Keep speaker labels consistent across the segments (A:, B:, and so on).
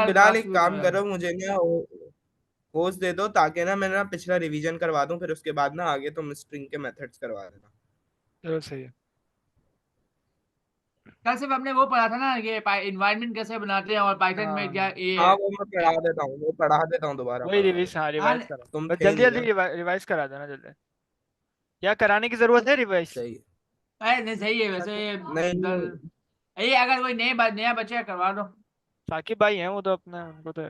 A: फिलहाल
B: क्लास
A: एक
B: शुरू
A: काम
B: हुआ है।
A: करो, मुझे ना होस्ट दे दो, ताकि ना मैं ना पिछला रिवीजन करवा दूं, फिर उसके बाद ना आगे तुम स्ट्रिंग के मेथड्स करवा देना।
C: चलो सही है।
B: कल सिर्फ हमने वो पढ़ा था ना, ये इन्वायरमेंट कैसे बनाते हैं और पाइथन में क्या
C: हाँ
A: हाँ,
B: ये।
A: वो मैं पढ़ा देता हूँ, वो पढ़ा देता हूँ, दोबारा
C: वही
A: पढ़वा
C: रिवाइज,
A: देता
C: हाँ
A: हूँ।
C: रिवाइज
B: हाँ
C: करा,
A: तुम
C: बस
A: थे
C: जल्दी
A: नहीं
C: जल्दी
A: ना।
C: रिवाइज करा देना जल्दी। क्या कराने की जरूरत है रिवाइज?
A: सही।
B: अरे नहीं सही है वैसे।
A: नहीं
B: दल,
A: नहीं,
B: ये अगर कोई नया बच्चा करवा दो।
C: साकिब भाई हैं वो तो अपने, उनको तो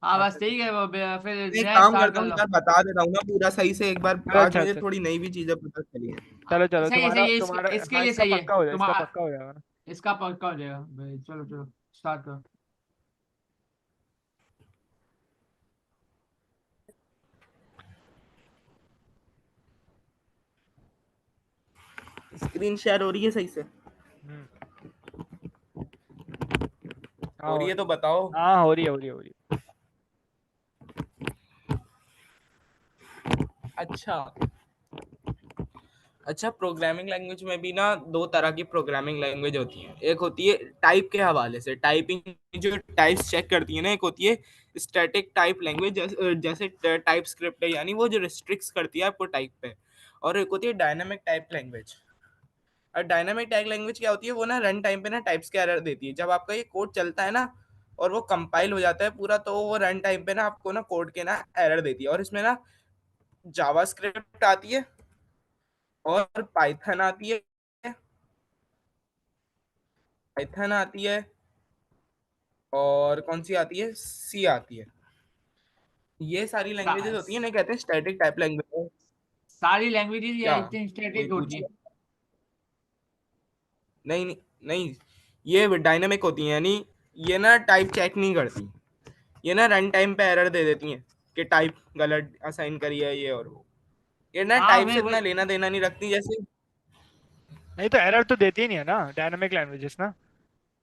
B: हाँ बस
C: आते
B: ठीक है
C: हैं।
B: वो फिर
A: मैं एक
B: नया
A: काम
B: स्टार्ट
A: करता
B: कर
A: हूँ,
B: लो।
A: एक बार बता देता हूँ ना पूरा सही से एक बार।
C: चलो
A: आज
C: अच्छा
A: मुझे
C: अच्छा।
A: थोड़ी नई भी चीजें पता चली है।
C: चलो चलो,
B: सही
C: तुम्हारा
B: है
C: तुम्हारा
B: इसके
C: हाँ
B: लिए
C: इसका
B: सही है
C: पक्का हो जाए, इसका
B: तुम्हारा।
C: पक्का हो जाएगा ना।
B: इसका पक्का हो जाएगा भाई, चलो चलो स्टार्ट करो।
A: स्क्रीन शेयर हो रही है सही से?
C: हम्म। हाँ
A: हो
C: हो
A: रही है
C: रही
A: तो
C: है।
A: बताओ।
C: हाँ हो रही है, हो रही है, हो रही है।
A: अच्छा अच्छा, प्रोग्रामिंग लैंग्वेज में भी ना दो तरह की प्रोग्रामिंग लैंग्वेज होती हैं। एक होती है टाइप के हवाले से, टाइपिंग जो टाइप्स चेक करती है ना। एक होती है स्टैटिक टाइप लैंग्वेज, जैसे टाइप स्क्रिप्ट है, यानी वो जो रिस्ट्रिक्ट करती है आपको टाइप पे। और एक होती है डायनामिक टाइप लैंग्वेज। और डायनामिक टाइप लैंग्वेज क्या होती है, वो ना रन टाइम पे ना टाइप्स के एरर देती है। जब आपका ये कोड चलता है ना और वो कंपाइल हो जाता है पूरा, तो वो रन टाइम पे ना आपको ना कोड के ना एरर देती है। और इसमें ना जावास्क्रिप्ट आती है, और पाइथन आती है, पाइथन आती है, और कौन सी आती है, सी आती है। ये सारी लैंग्वेजेस होती है ना, कहते हैं स्टैटिक टाइप लैंग्वेज।
B: सारी लैंग्वेजेस या
A: क्या
B: इतनी
A: कोई
B: स्टैटिक होती
A: पूछ
B: हैं?
A: रहा? नहीं नहीं नहीं, ये डायनामिक होती है, यानी ये ना टाइप चेक नहीं करती। ये ना रन टाइम पे एरर दे देती हैं कि टाइप गलत असाइन करी है, ये और वो। ये ना
B: हाँ
A: टाइप
B: मैं
A: से
B: वही।
A: इतना लेना देना नहीं रखती जैसे।
C: नहीं तो एरर तो देती ही नहीं है ना डायनामिक लैंग्वेजेस ना।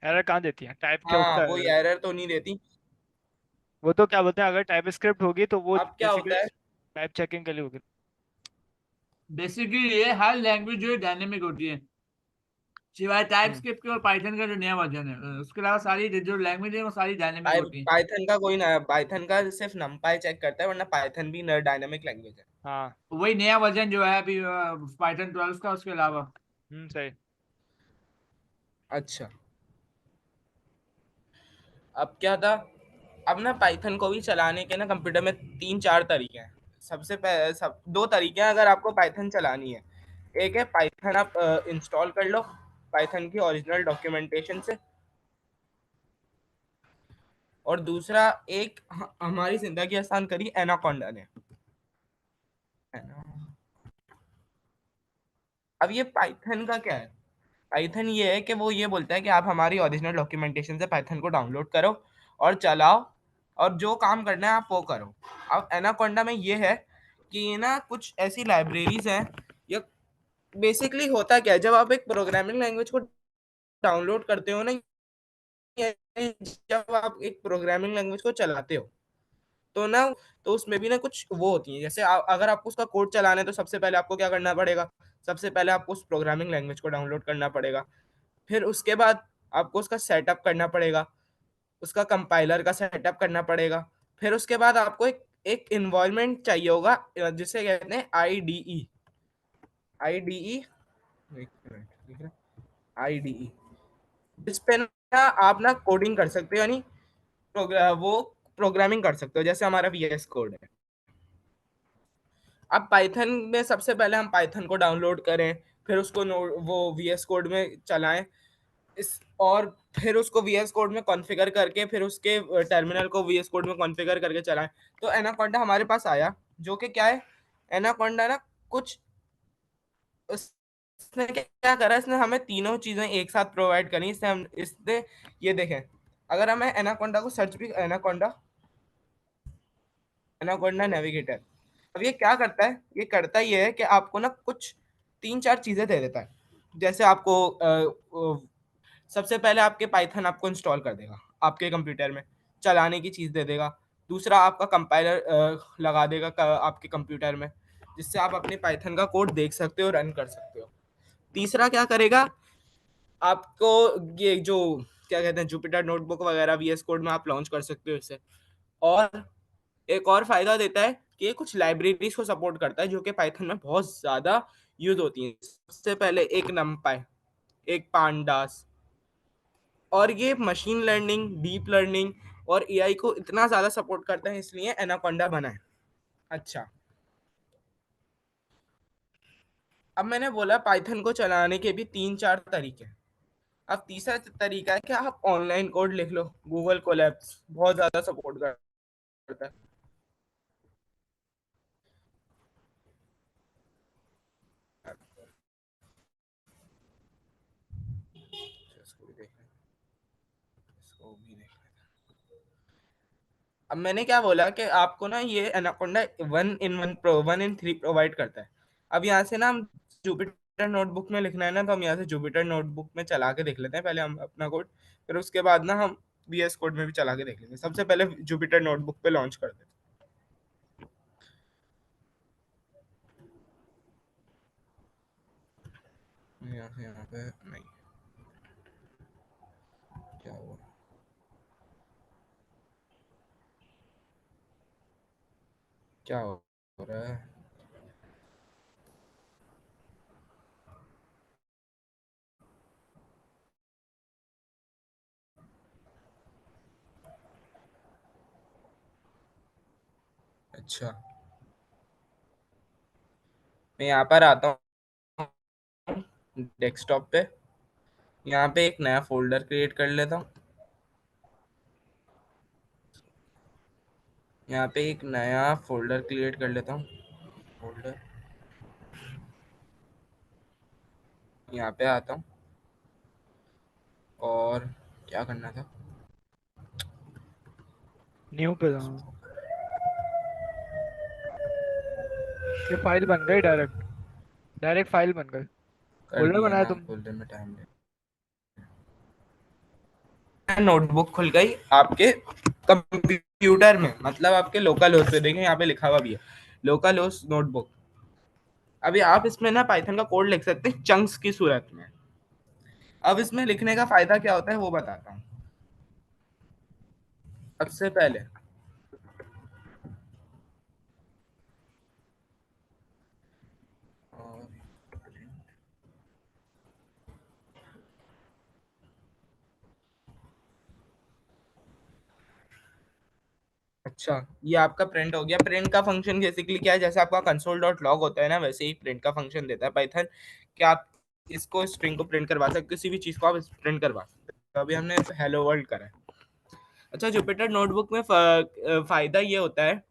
C: एरर कहाँ देती है? टाइप क्या
A: हाँ,
C: उठता है
A: कोई
C: एरर?
A: एरर तो नहीं देती।
C: वो तो क्या बोलते हैं, अगर टाइप स्क्रिप्ट होगी तो वो
A: अब क्या
C: बेसिकली
A: होता है?
C: टाइप चेकिंग के लिए होगी।
B: बेसिकली ये हर लैंग्वेज जो है डायनेमिक होती है, सिवाय टाइप
C: हम्म।
B: स्क्रिप्ट के और पाइथन का जो नया वर्जन है। उसके अलावा सारी जो लैंग्वेज है वो सारी डायनेमिक होती है।
A: पाइथन का कोई ना, पाइथन का सिर्फ नमपाई चेक करता है, वरना पाइथन भी डायनामिक लैंग्वेज है।
C: हाँ।
B: वही नया वर्जन जो है अभी पाइथन 12 का, उसके अलावा।
C: सही।
A: अच्छा, अब क्या था। अब ना पाइथन को भी चलाने के ना कंप्यूटर में तीन चार तरीके हैं। सबसे पहले सब दो तरीके हैं अगर आपको पाइथन चलानी है। एक है पाइथन आप इंस्टॉल कर लो पाइथन की ओरिजिनल डॉक्यूमेंटेशन से। और दूसरा, एक हमारी जिंदगी आसान करी एनाकोंडा ने। अब ये पाइथन का क्या है? पाइथन ये है कि वो ये बोलता है कि आप हमारी ओरिजिनल डॉक्यूमेंटेशन से पाइथन को डाउनलोड करो और चलाओ, और जो काम करना है आप वो करो। अब एनाकोंडा में ये है कि ये ना कुछ ऐसी लाइब्रेरीज हैं। ये बेसिकली होता क्या है, जब आप एक प्रोग्रामिंग लैंग्वेज को डाउनलोड करते हो ना, जब आप एक प्रोग्रामिंग लैंग्वेज को चलाते हो, तो ना, तो उसमें भी ना कुछ वो होती है। जैसे अगर आपको उसका कोड चलाना है, तो सबसे पहले आपको क्या करना पड़ेगा? सबसे पहले आपको उस प्रोग्रामिंग लैंग्वेज को डाउनलोड करना पड़ेगा। फिर उसके बाद आपको उसका सेटअप करना पड़ेगा, उसका कंपाइलर का सेटअप करना पड़ेगा। फिर उसके बाद आपको एक एक इन्वायरमेंट चाहिए होगा, जिसे कहते हैं आईडीई। आईडीई, आईडीई, जिस पे ना आप ना कोडिंग कर सकते हो, यानी वो प्रोग्रामिंग कर सकते हो, जैसे हमारा वीएस कोड है। अब पाइथन में सबसे पहले हम पाइथन को डाउनलोड करें, फिर उसको वो वीएस कोड में चलाएं, इस और फिर उसको वीएस कोड में कॉन्फ़िगर करके, फिर उसके टर्मिनल को वीएस कोड में कॉन्फ़िगर करके चलाएं। तो एनाकोंडा हमारे पास आया, जो कि क्या है, एनाकोंडा ना कुछ उसने क्या करा, इसने हमें तीनों चीजें एक साथ प्रोवाइड करी। इसने हम इसने ये देखें, अगर हमें एनाकोंडा को सर्च भी, एनाकोंडा, एनाकोंडा नेविगेटर। अब ये क्या करता है, ये करता ये है कि आपको ना कुछ तीन चार चीजें दे देता है। जैसे आपको सबसे पहले आपके पाइथन आपको इंस्टॉल कर देगा, आपके कंप्यूटर में चलाने की चीज़ दे देगा। दूसरा, आपका कंपाइलर लगा देगा आपके कंप्यूटर में, जिससे आप अपने पाइथन का कोड देख सकते हो, रन कर सकते हो। तीसरा क्या करेगा, आपको ये जो क्या कहते हैं जुपिटर नोटबुक वगैरह VS कोड में आप लॉन्च कर सकते हो इससे। और एक और फायदा देता है कि ये कुछ लाइब्रेरीज को सपोर्ट करता है जो कि पाइथन में बहुत ज्यादा यूज होती हैं। सबसे पहले एक नमपाई, एक पांडास, और ये मशीन लर्निंग, डीप लर्निंग और एआई को इतना ज्यादा सपोर्ट करता है, इसलिए एनाकोंडा बना है। अच्छा, अब मैंने बोला पाइथन को चलाने के भी 3-4 तरीके हैं। अब तीसरा तरीका है कि आप ऑनलाइन कोड लिख लो। गूगल कोलैब्स बहुत ज्यादा सपोर्ट करता है। इसको भी देख लें, इसको भी देख लें। अब मैंने क्या बोला कि आपको ना ये एनाकोंडा 1 in 3 प्रोवाइड करता है। अब यहाँ से ना हम जुपिटर नोटबुक में लिखना है ना, तो हम यहाँ से जुपिटर नोटबुक में चला के देख लेते हैं पहले हम अपना कोड, फिर उसके बाद ना हम VS कोड में भी चला के देख लेंगे। सबसे पहले जुपिटर नोटबुक पे लॉन्च कर देते हैं। यहाँ से यहाँ पे नहीं, क्या हुआ? क्या हो रहा है? अच्छा, मैं यहाँ पर आता हूँ डेस्कटॉप पे। यहाँ पे एक नया फोल्डर क्रिएट कर लेता हूँ। यहाँ पे एक नया फोल्डर क्रिएट कर लेता हूँ। फोल्डर, यहाँ पे आता हूँ और क्या करना था?
C: न्यू पे जाओ। ये फाइल बन गई, डायरेक्ट डायरेक्ट फाइल बन गई।
A: कर
C: फोल्डर
A: दिया
C: बनाया
A: ना,
C: तुम?
A: फोल्डर में टाइम ले। नोटबुक खुल गई आपके कंप्यूटर में, मतलब आपके लोकल होस्ट पे। देखें यहाँ पे लिखा हुआ भी है लोकल होस्ट नोटबुक। अभी आप इसमें ना पाइथन का कोड लिख सकते हैं चंक्स की सूरत में। अब इसमें लिखने का फायदा क्या होता है वो बताता हूँ। सबसे पहले अच्छा, ये आपका प्रिंट हो गया। प्रिंट का फंक्शन बेसिकली क्या है, जैसे आपका कंसोल डॉट लॉग होता है ना, वैसे ही प्रिंट का फंक्शन देता है पाइथन कि आप इसको स्ट्रिंग को प्रिंट करवा सकते, किसी भी चीज को आप प्रिंट करवा सकते हैं। तो अभी हमने हेलो वर्ल्ड करा है। अच्छा, जुपिटर नोटबुक में फायदा ये होता है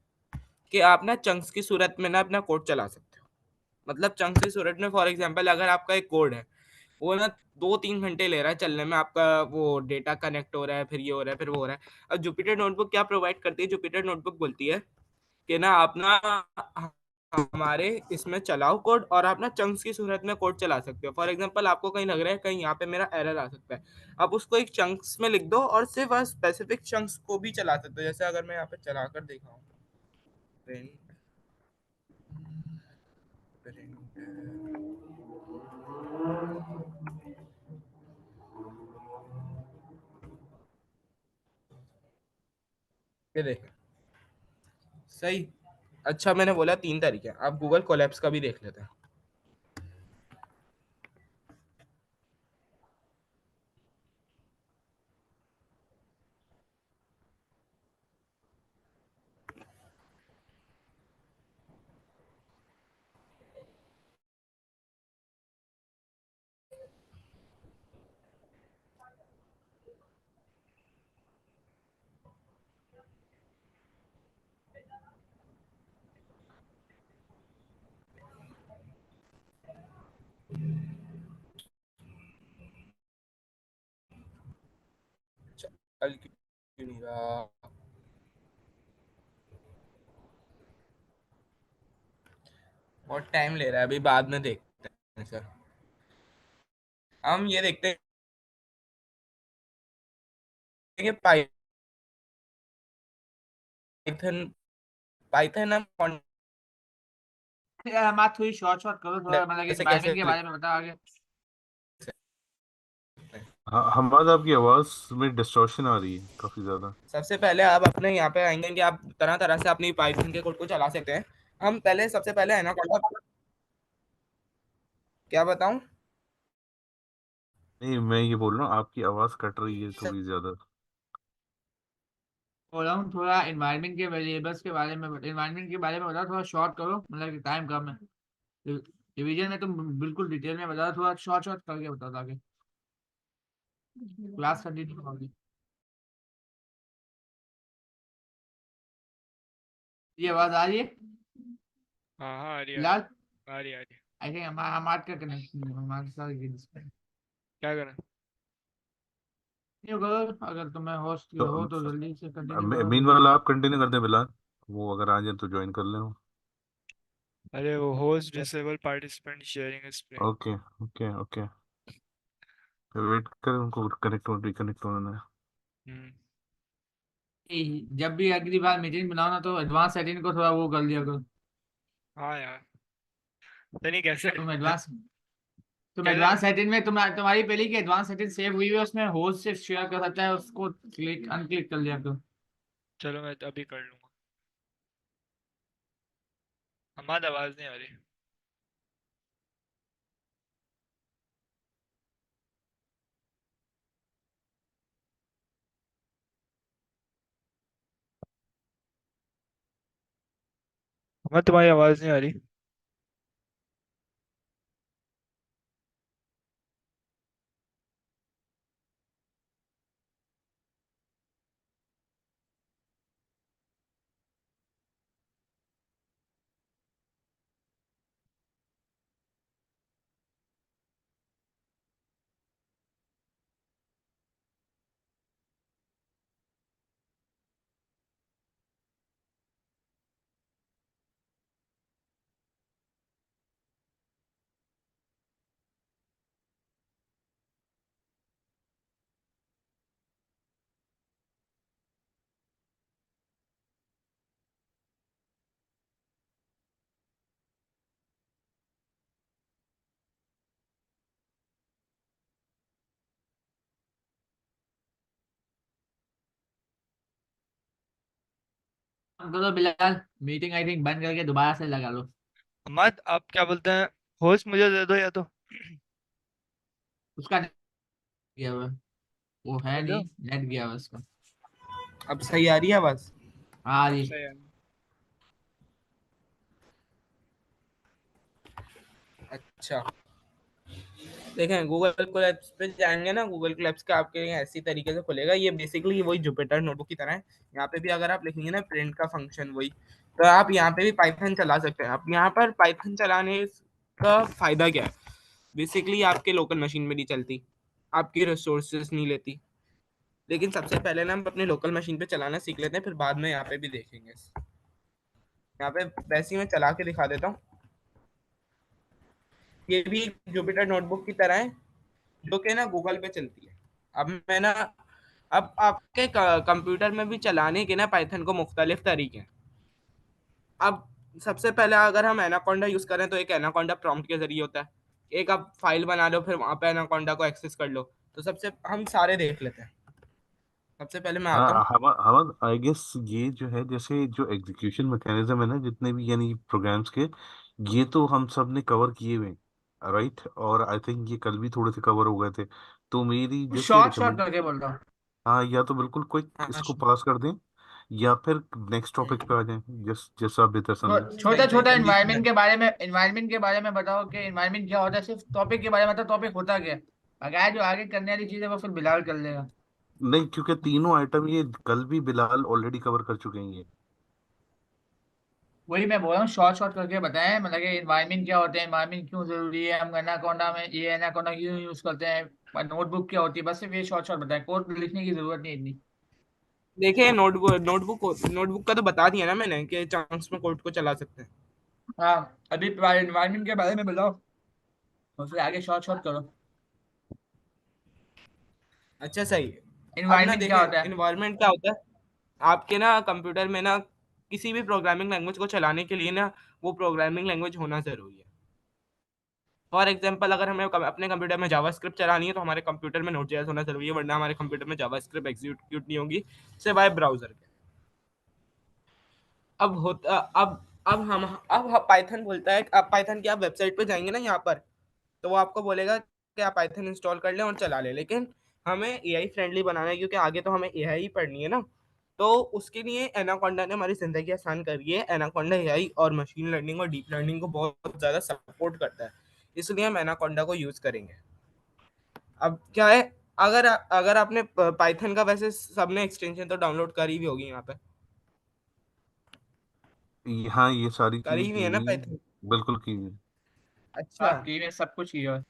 A: कि आप ना चंक्स की सूरत में ना अपना कोड चला सकते हो। मतलब चंक्स की सूरत में, फॉर एग्जांपल अगर आपका एक कोड है, वो ना 2-3 घंटे ले रहा है चलने में, आपका वो डेटा कनेक्ट हो रहा है, फिर ये हो रहा है, फिर वो हो रहा है। अब जुपिटर नोटबुक क्या प्रोवाइड करती है? जुपिटर नोटबुक बोलती है कि ना आप ना हमारे इसमें चलाओ कोड, और आप ना चंक्स की सूरत में कोड चला सकते हो। फॉर एग्जांपल आपको कहीं लग रहा है कहीं यहाँ पे मेरा एरर आ सकता है, आप उसको एक चंक्स में लिख दो और सिर्फ स्पेसिफिक चंक्स को भी चला सकते हो। जैसे अगर मैं यहाँ पे चला कर दिखाऊं, प्रिंट प्रिंट, ये देखें सही। अच्छा, मैंने बोला 3 तरीके, आप गूगल कोलैप्स का भी देख लेते हैं। चल क्यों नहीं रहा? बहुत टाइम ले रहा है, अभी बाद में देखते हैं सर। हम ये देखते हैं कि पाइथन पाइथन हम
B: यार हमारा थोड़ी शॉर्ट शॉर्ट करो थोड़ा, मतलब कि
A: से
B: पाइथन
A: कैसे
B: के
A: लिख
B: बारे में बताओ आगे।
A: सकते हैं?
D: हाँ, हमारा आपकी आवाज में डिस्टॉर्शन आ रही है काफी ज्यादा।
A: सबसे पहले आप अपने यहाँ पे आएंगे कि आप तरह तरह से अपनी पाइथन के कोड को चला सकते हैं। हम पहले सबसे पहले एनाकोंडा, क्या बताऊं?
D: नहीं, मैं ये बोल रहा हूँ आपकी आवाज कट रही है थोड़ी ज्यादा।
B: बोल रहा हूँ थोड़ा इन्वायरमेंट के वेरिएबल्स के बारे में, इन्वायरमेंट के बारे में बताओ, थोड़ा शॉर्ट करो, मतलब कि टाइम कम है। रिवीजन में तुम बिल्कुल डिटेल में बताओ, थोड़ा शॉर्ट शॉर्ट करके बताओ ताकि क्लास कंटिन्यू होगी। ये आवाज आ रही है
C: हाँ हाँ, आ रही
B: फिलहाल?
C: आ रही आ रही।
B: आई थिंक हमारे का कनेक्शन है, हमारे साथ ये disconnect
C: क्या करें?
B: नहीं करो, अगर तुम्हें होस्ट हो तो
D: तो
B: जल्दी से कंटिन्यू करो
D: मीन
B: फिर।
D: वाला आप कंटिन्यू कर दें बिलाल, वो अगर आ जाए तो ज्वाइन कर लें।
C: अरे वो host disable participant sharing screen.
D: Okay okay okay, wait करें उनको कनेक्ट हो रिकनेक्ट होने में।
C: हम्म।
B: जब भी अगली बार मीटिंग बनाओ ना तो एडवांस सेटिंग को थोड़ा वो कर लिया करो।
C: हाँ यार, पता नहीं कैसे।
B: तुम एडवांस तुम
C: कैसे
B: एडवांस सेटिंग में तुम्हारी पहले की एडवांस सेटिंग सेव हुई है, उसमें होस्ट सिर्फ शेयर कर सकता है, उसको क्लिक अनक्लिक कर लिया करो।
C: चलो मैं अभी कर लूंगा। हमारी आवाज नहीं आ रही। हमारी तुम्हारी आवाज नहीं आ रही।
B: करो बिलाल, मीटिंग आई थिंक बंद करके दोबारा से लगा लो।
C: मत, आप क्या बोलते हैं, होस्ट मुझे दे दो या तो।
B: उसका नेट गया हुआ है। वो है
C: दे दो।
B: नहीं, नेट गया हुआ है उसका।
A: अब सही आ रही है आवाज?
B: हाँ
C: अब
B: जी।
C: सही है।
A: अच्छा, देखें गूगल कोलैप्स पे जाएंगे ना, गूगल कोलैप्स का आपके यहाँ ऐसी तरीके से खुलेगा, ये बेसिकली वही जुपिटर नोटबुक की तरह है। यहाँ पे भी अगर आप लिखेंगे ना प्रिंट का फंक्शन वही, तो आप यहाँ पे भी पाइथन चला सकते हैं। आप यहाँ पर पाइथन चलाने का फायदा क्या है? बेसिकली आपके लोकल मशीन में नहीं चलती, आपकी रिसोर्सेज नहीं लेती। लेकिन सबसे पहले ना हम अपने लोकल मशीन पे चलाना सीख लेते हैं, फिर बाद में यहाँ पे भी देखेंगे। यहाँ पे वैसे ही मैं चला के दिखा देता हूँ। ये भी जुपिटर नोटबुक की तरह है, जो कि ना गूगल पे चलती है। अब मैं ना, अब आपके कंप्यूटर में भी चलाने के ना पाइथन को मुख्तलिफ तरीके हैं। अब सबसे पहले अगर हम एनाकोंडा यूज करें तो एक एनाकोंडा प्रॉम्प्ट के जरिए होता है। एक आप फाइल बना लो, फिर वहां पे एनाकोंडा को एक्सेस कर लो। तो सबसे हम सारे देख लेते हैं। सबसे पहले मैं आता हूँ।
D: हाँ, हम हम आई गेस ये जो है, जैसे जो एग्जीक्यूशन मैकेनिज्म है ना जितने भी यानी प्रोग्राम्स के, ये तो हम सब ने कवर किए हुए हैं, राइट। और आई थिंक ये कल भी थोड़े से कवर हो गए थे। तो मेरी जैसे
B: शॉर्ट शॉर्ट
D: रिकमेंड,
B: करके बोल रहा हूँ।
D: हाँ, या तो बिल्कुल क्विक
A: हाँ
D: इसको पास कर दें, या फिर नेक्स्ट टॉपिक पे आ जाएं, जैसा आप बेहतर समझें।
B: छोटा
A: सही सही,
B: छोटा
A: जल्दी से
B: इन्वायरमेंट
A: जल्दी।
B: के बारे में, इन्वायरमेंट के बारे में बताओ कि इन्वायरमेंट क्या होता है, सिर्फ टॉपिक के बारे में बताओ, टॉपिक होता क्या है। अगर जो आगे करने वाली चीज है वो फिर बिलाल कर लेगा।
D: नहीं, क्योंकि तीनों आइटम ये कल भी बिलाल ऑलरेडी कवर कर चुके हैं ये।
B: वही मैं बोल रहा हूँ, शॉर्ट शॉर्ट करके बताएं, मतलब कि इन्वायरमेंट क्या होता है, इन्वायरमेंट क्यों जरूरी है, हम एनाकोंडा में ये एनाकोंडा क्यों यूज करते हैं, नोटबुक क्या होती है, बस सिर्फ ये शॉर्ट शॉर्ट बताएं, कोड लिखने की जरूरत नहीं इतनी।
A: देखिए नोटबुक नोटबुक नोटबुक का तो बता दिया ना मैंने कि चंक्स में कोड को चला सकते हैं।
B: हाँ, अभी इन्वायरमेंट के बारे में बताओ और फिर आगे शॉर्ट शॉर्ट करो।
A: अच्छा सही है। अब ना
B: इन्वायरमेंट क्या
A: देखें
B: होता है?
A: इन्वायरमेंट क्या होता है। आपके ना कंप्यूटर में ना किसी भी प्रोग्रामिंग लैंग्वेज को चलाने के लिए ना वो प्रोग्रामिंग लैंग्वेज होना जरूरी है। फॉर एग्जांपल अगर हमें अपने कंप्यूटर में जावास्क्रिप्ट चलानी है तो हमारे कंप्यूटर में नोड.js होना जरूरी है, वरना हमारे कंप्यूटर में जावास्क्रिप्ट एग्जीक्यूट नहीं होगी सिवाय ब्राउजर के। अब होता अब पाइथन बोलता है, अब पाइथन की आप वेबसाइट पे जाएंगे ना यहाँ पर, तो वो आपको बोलेगा कि आप पाइथन इंस्टॉल कर लें और चला लें, लेकिन हमें एआई फ्रेंडली बनाना है क्योंकि आगे तो हमें एआई ही पढ़नी है ना। तो उसके लिए एनाकोंडा ने हमारी जिंदगी आसान करी है। एनाकोंडा एआई और मशीन लर्निंग और डीप लर्निंग को बहुत ज़्यादा सपोर्ट करता है, इसलिए हम एनाकोंडा को यूज़ करेंगे। अब क्या है, अगर आपने पाइथन का वैसे सबने एक्सटेंशन तो डाउनलोड करी भी होगी यहाँ पे,
D: हाँ ये सारी चीजें
A: करी हुई
D: की
A: है ना
D: हुई हैं।
A: पाइथन?
D: बिल्कुल की हुई हैं।
A: अच्छा,
B: की में सब कुछ किया है।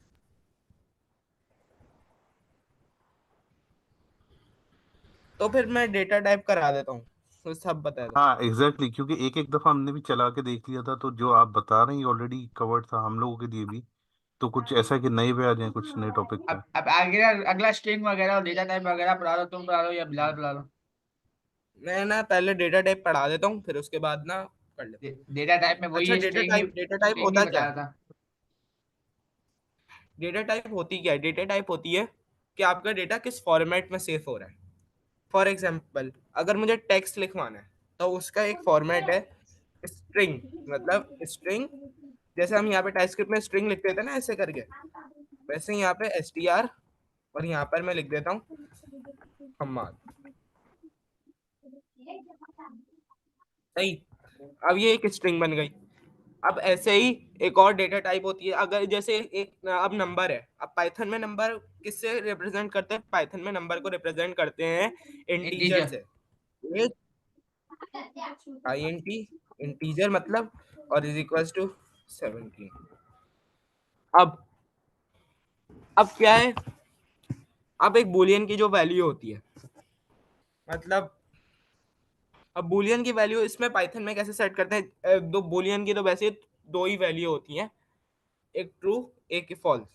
A: तो फिर मैं डेटा टाइप करा देता हूँ, तो सब बता दो।
D: हाँ एग्जैक्टली क्योंकि एक एक दफा हमने भी चला के देख लिया था, तो जो आप बता रहे हैं ऑलरेडी कवर्ड था हम लोगों के लिए भी। तो कुछ ऐसा है कि नए पे आ जाए, कुछ नए टॉपिक पे।
B: अब आगे अगला स्ट्रिंग वगैरह और डेटा टाइप वगैरह पढ़ा लो, तुम पढ़ा लो या बिलाल पढ़ा लो।
A: मैं ना पहले डेटा टाइप पढ़ा देता हूँ, फिर उसके बाद ना कर लेता हूँ।
B: डेटा टाइप में
A: अच्छा,
B: वही
A: डेटा टाइप
B: स्ट्रिंग ही
A: होता क्या
B: बता
A: है?
B: रहा था।
A: डेटा टाइप होती क्या है? डेटा टाइप होती है कि आपका डेटा किस फॉर्मेट में सेव हो रहा है। फॉर एग्जाम्पल अगर मुझे टेक्स्ट लिखवाना है तो उसका एक फॉर्मेट है स्ट्रिंग, मतलब स्ट्रिंग, जैसे हम यहाँ पे टाइपस्क्रिप्ट में स्ट्रिंग लिखते थे ना ऐसे करके, वैसे यहाँ पे str, और यहाँ पर मैं लिख देता हूँ हम्माद। सही, अब ये एक स्ट्रिंग बन गई। अब ऐसे ही एक और डेटा टाइप होती है, अगर जैसे एक अब नंबर है, अब पाइथन में नंबर किससे रिप्रेजेंट करते हैं? पाइथन में नंबर को रिप्रेजेंट करते हैं इंटीजर
B: इंटीजर।
A: से। INT, इंटीजर मतलब, और इज इक्वल्स टू 17। अब अब क्या है, अब एक बुलियन की जो वैल्यू होती है, मतलब अब बुलियन की वैल्यू इसमें पाइथन में कैसे सेट करते हैं? दो बुलियन की तो वैसे दो ही वैल्यू होती हैं, एक ट्रू एक फॉल्स।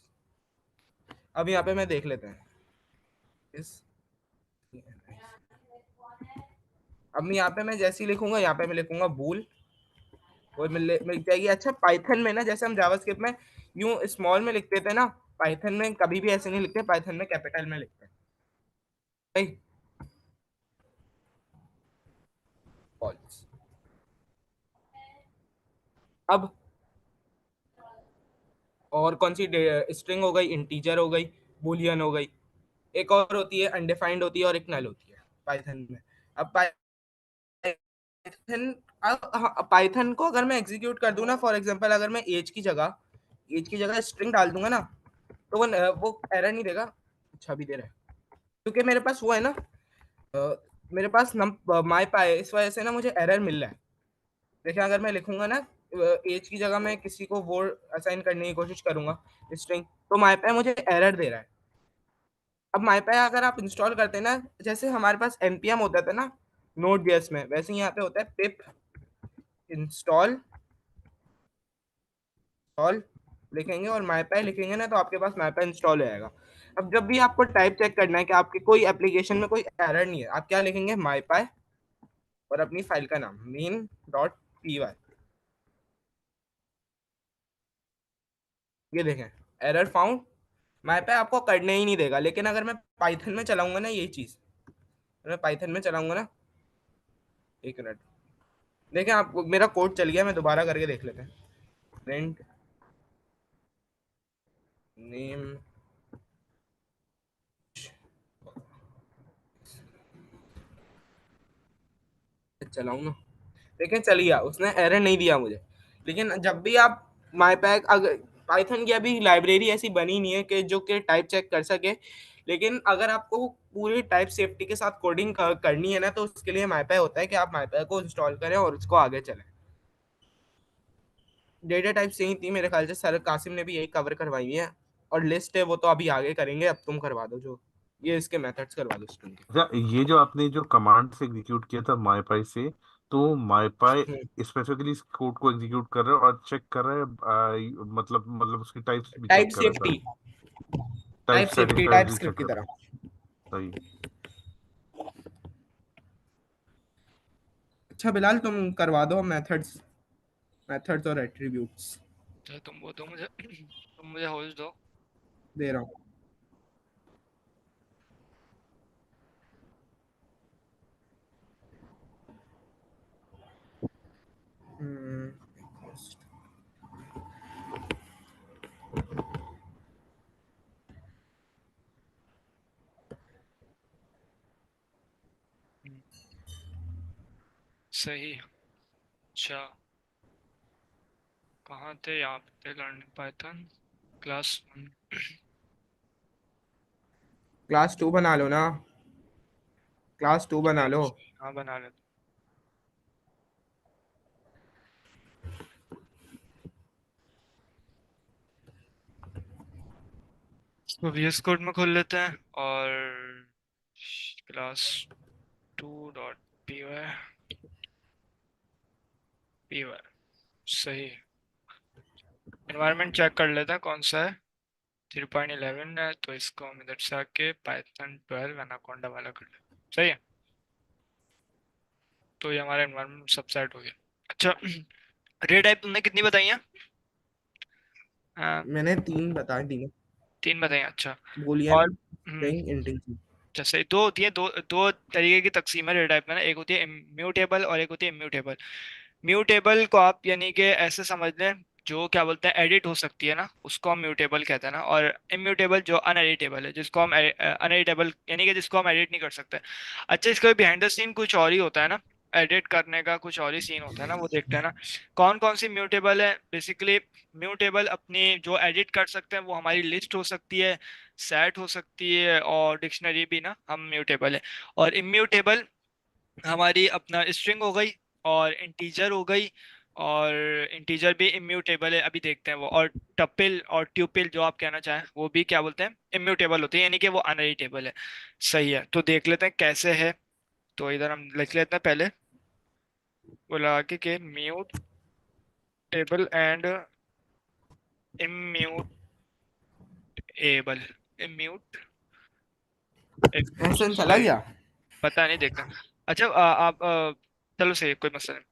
A: अब यहाँ पे मैं देख लेते हैं इस, अब यहाँ पे मैं जैसे ही लिखूंगा, यहाँ पे मैं लिखूंगा बूल, वो मिल जाएगी। अच्छा, पाइथन में ना जैसे हम जावास्क्रिप्ट में यूं स्मॉल में लिखते थे ना, पाइथन में कभी भी ऐसे नहीं लिखते, पाइथन में कैपिटल में लिखते हैं। सही, फॉल्स। अब और कौन सी स्ट्रिंग हो गई, इंटीजर हो गई, बुलियन हो गई, एक और होती है अनडिफाइंड होती है और एक नल होती है पाइथन में। अब पाइथन, पाइथन को अगर मैं एग्जीक्यूट कर दूं ना, फॉर एग्जांपल अगर मैं एज की जगह स्ट्रिंग डाल दूंगा ना, तो वो एरर नहीं देगा। अच्छा भी दे रहा है क्योंकि मेरे पास वो है ना, अ, मेरे पास माई पाई, इस वजह से ना मुझे एरर मिल रहा है। देखिए अगर मैं लिखूंगा ना एज की जगह मैं किसी को वो असाइन करने की कोशिश करूंगा स्ट्रिंग, तो माई पाई मुझे एरर दे रहा है। अब माईपाई अगर आप इंस्टॉल करते हैं ना, जैसे हमारे पास npm होता था ना नोड.js में, वैसे ही यहाँ पे होता है पिप इंस्टॉल ऑल, लिखेंगे और माईपाई लिखेंगे ना, तो आपके पास माईपाई इंस्टॉल हो जाएगा। अब जब भी आपको टाइप चेक करना है कि आपके कोई एप्लीकेशन में कोई एरर नहीं है, आप क्या लिखेंगे? माईपाई और अपनी फाइल का नाम main.py, ये देखें एरर फाउंड। माईपाई आपको करने ही नहीं देगा, लेकिन अगर मैं पाइथन में चलाऊंगा ना, यही चीज मैं पाइथन में चलाऊंगा ना, एक मिनट देखें, आप मेरा कोड चल गया, मैं दोबारा करके देख लेते हैं। प्रिंट नेम चलाऊं ना, देखें चल गया, उसने एरर नहीं दिया मुझे। लेकिन जब भी आप माईपैक, अगर पाइथन की अभी लाइब्रेरी ऐसी बनी नहीं है कि जो कि टाइप चेक कर सके, लेकिन अगर आपको पूरी टाइप सेफ्टी के साथ कोडिंग करनी है ना, तो उसके लिए माईपैक होता है कि आप माईपैक को इंस्टॉल करें और उसको आगे चलें। डेटा टाइप से ही थी मेरे ख्याल से, सर कासिम ने भी यही कवर करवाई है, और लिस्ट है वो तो अभी आगे करेंगे, अब तुम करवा दो जो ये इसके मेथड्स करवा दो स्ट्रिंग
D: अच्छा ये जो आपने जो कमांड से एग्जीक्यूट किया था माईपाई से, तो माईपाई
A: के।
D: स्पेसिफिकली इस कोड को एग्जीक्यूट कर रहा है और चेक कर रहा है, मतलब उसकी टाइप्स भी
A: टाइप
D: चेक कर रहा है
A: सेफ्टी,
D: सारी। टाइप
A: टाइप
D: सेटिस्फाइड भी चेक
A: स्क्रिप्ट की
D: कर रहा
A: तरह।
D: है। सही।
A: अच्छा बिलाल, तुम करवा दो मेथड्स और एट्रीब्यूट्स।
C: चलो तुम वो दो मुझे। तुम मुझे होस्ट दो।
A: दे रहा हूँ। हम्म,
C: हम्म, सही। अच्छा, कहाँ थे? यहाँ पे थे, लर्निंग पाइथन क्लास 1।
A: क्लास 2 बना लो ना, क्लास 2 बना लो।
C: हाँ बना लेते। तो VS कोड में खोल लेते हैं और क्लास 2.py py सही। एनवायरनमेंट चेक कर लेते हैं कौन सा है। 3.11 है, तो इसको हम इधर से आके पाइथन 12 एनाकोंडा वाला कर लेते हैं। सही है, तो ये हमारा एनवायरनमेंट सब सेट हो गया। अच्छा, रे टाइप तुमने कितनी बताई है? हाँ,
A: मैंने 3 बताए, तीनों
C: 3 बताई। अच्छा।
A: बूलियन,
C: और
A: स्ट्रिंग, इंटीजर।
C: जैसे दो होती है, दो दो तरीके की तकसीम है रे टाइप में ना। एक होती है इम्यूटेबल और एक होती है इम्यूटेबल। म्यूटेबल को आप यानी कि ऐसे समझ लें, जो क्या बोलते हैं एडिट हो सकती है ना, उसको हम म्यूटेबल कहते हैं ना। और इम्यूटेबल जो अनएडिटेबल है, जिसको हम अनएडिटेबल यानी कि जिसको हम एडिट नहीं कर सकते। अच्छा, इसका बिहाइंड द सीन कुछ और ही होता है ना, एडिट करने का कुछ और ही सीन होता है ना, वो देखते हैं ना। कौन कौन सी म्यूटेबल है बेसिकली? म्यूटेबल अपनी जो एडिट कर सकते हैं वो हमारी लिस्ट हो सकती है, सेट हो सकती है, और डिक्शनरी भी ना हम म्यूटेबल है। और इम्यूटेबल हमारी अपना स्ट्रिंग हो गई, और इंटीजर हो गई। और इंटीजर भी इम्यूटेबल है, अभी देखते हैं वो। और टपिल और ट्यूपिल जो आप कहना चाहें, वो भी क्या बोलते हैं, इम्यूटेबल होते हैं, यानी कि वो अनएडिटेबल है। सही है, तो देख लेते हैं कैसे है। तो इधर हम लिख लेते हैं पहले, वो लगा के म्यूटेबल एंड इम्यूटेबल। इम्यूट
A: एहसन चला
C: सही।
A: गया।
C: पता नहीं, देखते हैं। अच्छा, आप चलो सही, कोई मसला नहीं।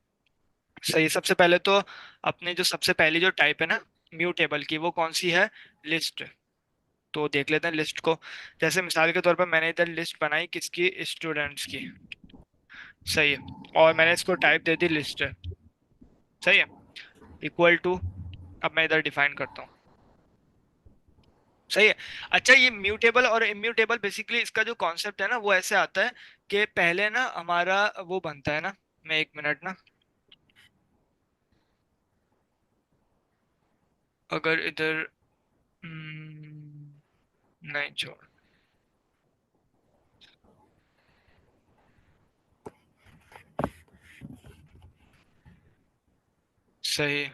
C: सही, सबसे पहले तो अपने जो सबसे पहली जो टाइप है ना म्यूटेबल की, वो कौन सी है? लिस्ट। तो देख लेते हैं लिस्ट को। जैसे मिसाल के तौर पर मैंने इधर लिस्ट बनाई किसकी? स्टूडेंट्स की। सही है, और मैंने इसको टाइप दे दी लिस्ट। सही है, इक्वल टू, अब मैं इधर डिफाइन करता हूँ। सही है। अच्छा, ये म्यूटेबल और इम्यूटेबल बेसिकली इसका जो कॉन्सेप्ट है ना, वो ऐसे आता है कि पहले ना हमारा वो बनता है ना, मैं एक मिनट ना, अगर इधर नहीं छोड़। सही।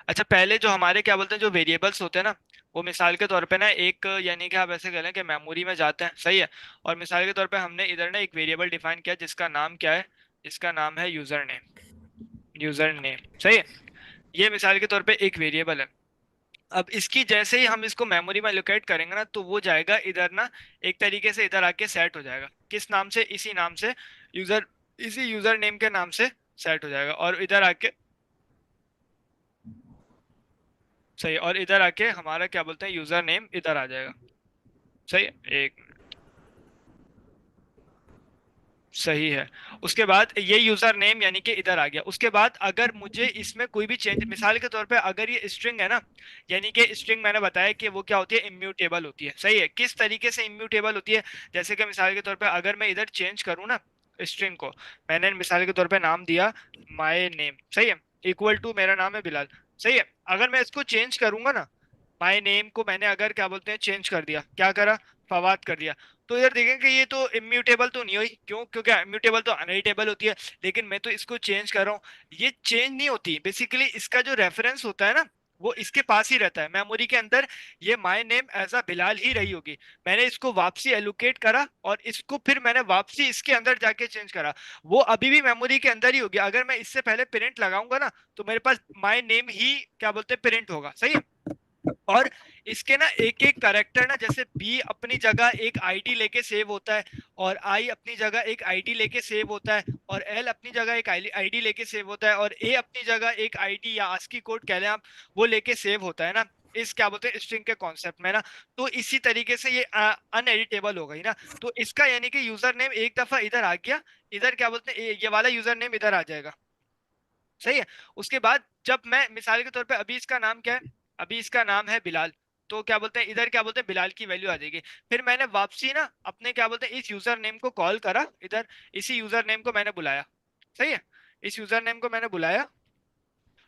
C: अच्छा, पहले जो हमारे क्या बोलते हैं जो वेरिएबल्स होते हैं ना, वो मिसाल के तौर पे ना एक, यानी कि आप ऐसे कह लें कि मेमोरी में जाते हैं। सही है। और मिसाल के तौर पे हमने इधर ना एक वेरिएबल डिफाइन किया जिसका नाम क्या है? इसका नाम है यूजर नेम। User name. सही है, ये मिसाल के तौर पे एक वेरिएबल है। अब इसकी जैसे ही हम इसको मेमोरी में लोकेट करेंगे ना, तो वो जाएगा इधर ना, एक तरीके से इधर आके सेट हो जाएगा। किस नाम से? इसी नाम से, यूजर, इसी यूजर नेम के नाम से सेट हो जाएगा। और इधर आके, सही, और इधर आके हमारा क्या बोलते हैं यूजर नेम इधर आ जाएगा। सही है, एक मिनट। सही है। उसके बाद ये यूजर नेम यानी कि इधर आ गया। उसके बाद अगर मुझे इसमें कोई भी चेंज, मिसाल के तौर पे अगर ये स्ट्रिंग है ना, यानी कि स्ट्रिंग मैंने बताया कि वो क्या होती है? इम्यूटेबल होती है। सही है, किस तरीके से इम्यूटेबल होती है? जैसे कि मिसाल के तौर पे अगर मैं इधर चेंज करूँ ना स्ट्रिंग को, मैंने मिसाल के तौर पे नाम दिया माय नेम। सही है, इक्वल टू मेरा नाम है बिलाल। सही है, अगर मैं इसको चेंज करूंगा ना, माय नेम को मैंने अगर क्या बोलते हैं चेंज कर दिया, क्या करा? फवाद कर दिया। तो यार देखें कि ये तो इम्यूटेबल तो नहीं हुई। क्यों? क्योंकि इम्यूटेबल तो अनएडिटेबल होती है। लेकिन मैं तो इसको चेंज कर रहा हूँ, ये चेंज नहीं होती। बेसिकली इसका जो रेफरेंस होता है ना, वो इसके पास ही रहता है मेमोरी के अंदर। ये my name is a Bilal ही रही होगी। मैंने इसको वापसी एलोकेट करा और इसको फिर मैंने वापसी इसके अंदर जाके चेंज करा, वो अभी भी मेमोरी के अंदर ही होगी। अगर मैं इससे पहले प्रिंट लगाऊंगा ना, तो मेरे पास माय नेम ही क्या बोलते हैं प्रिंट होगा। सही है। और इसके ना एक एक करेक्टर ना, जैसे बी अपनी जगह एक आईडी लेके सेव होता है, और आई अपनी जगह एक आईडी लेके सेव होता है, और एल अपनी जगह एक आईडी लेके सेव होता है, और ए अपनी जगह एक आईडी या आस्की कोड कह लें आप, वो लेके सेव होता है ना। इस क्या बोलते हैं स्ट्रिंग के कॉन्सेप्ट में ना, तो इसी तरीके से ये अनएडिटेबल हो गई ना। तो इसका यानी कि यूजर नेम एक दफा इधर आ गया, इधर क्या बोलते हैं ये वाला यूजर नेम इधर आ जाएगा, सही है। उसके बाद जब मैं मिसाल के तौर पे अभी इसका नाम क्या है, अभी इसका नाम है बिलाल, तो क्या बोलते हैं इधर क्या बोलते हैं बिलाल की वैल्यू आ जाएगी। फिर मैंने वापसी ना अपने क्या बोलते हैं इस यूजर नेम को कॉल करा, इधर इसी यूजर नेम को मैंने बुलाया, सही है, इस यूजर नेम को मैंने बुलाया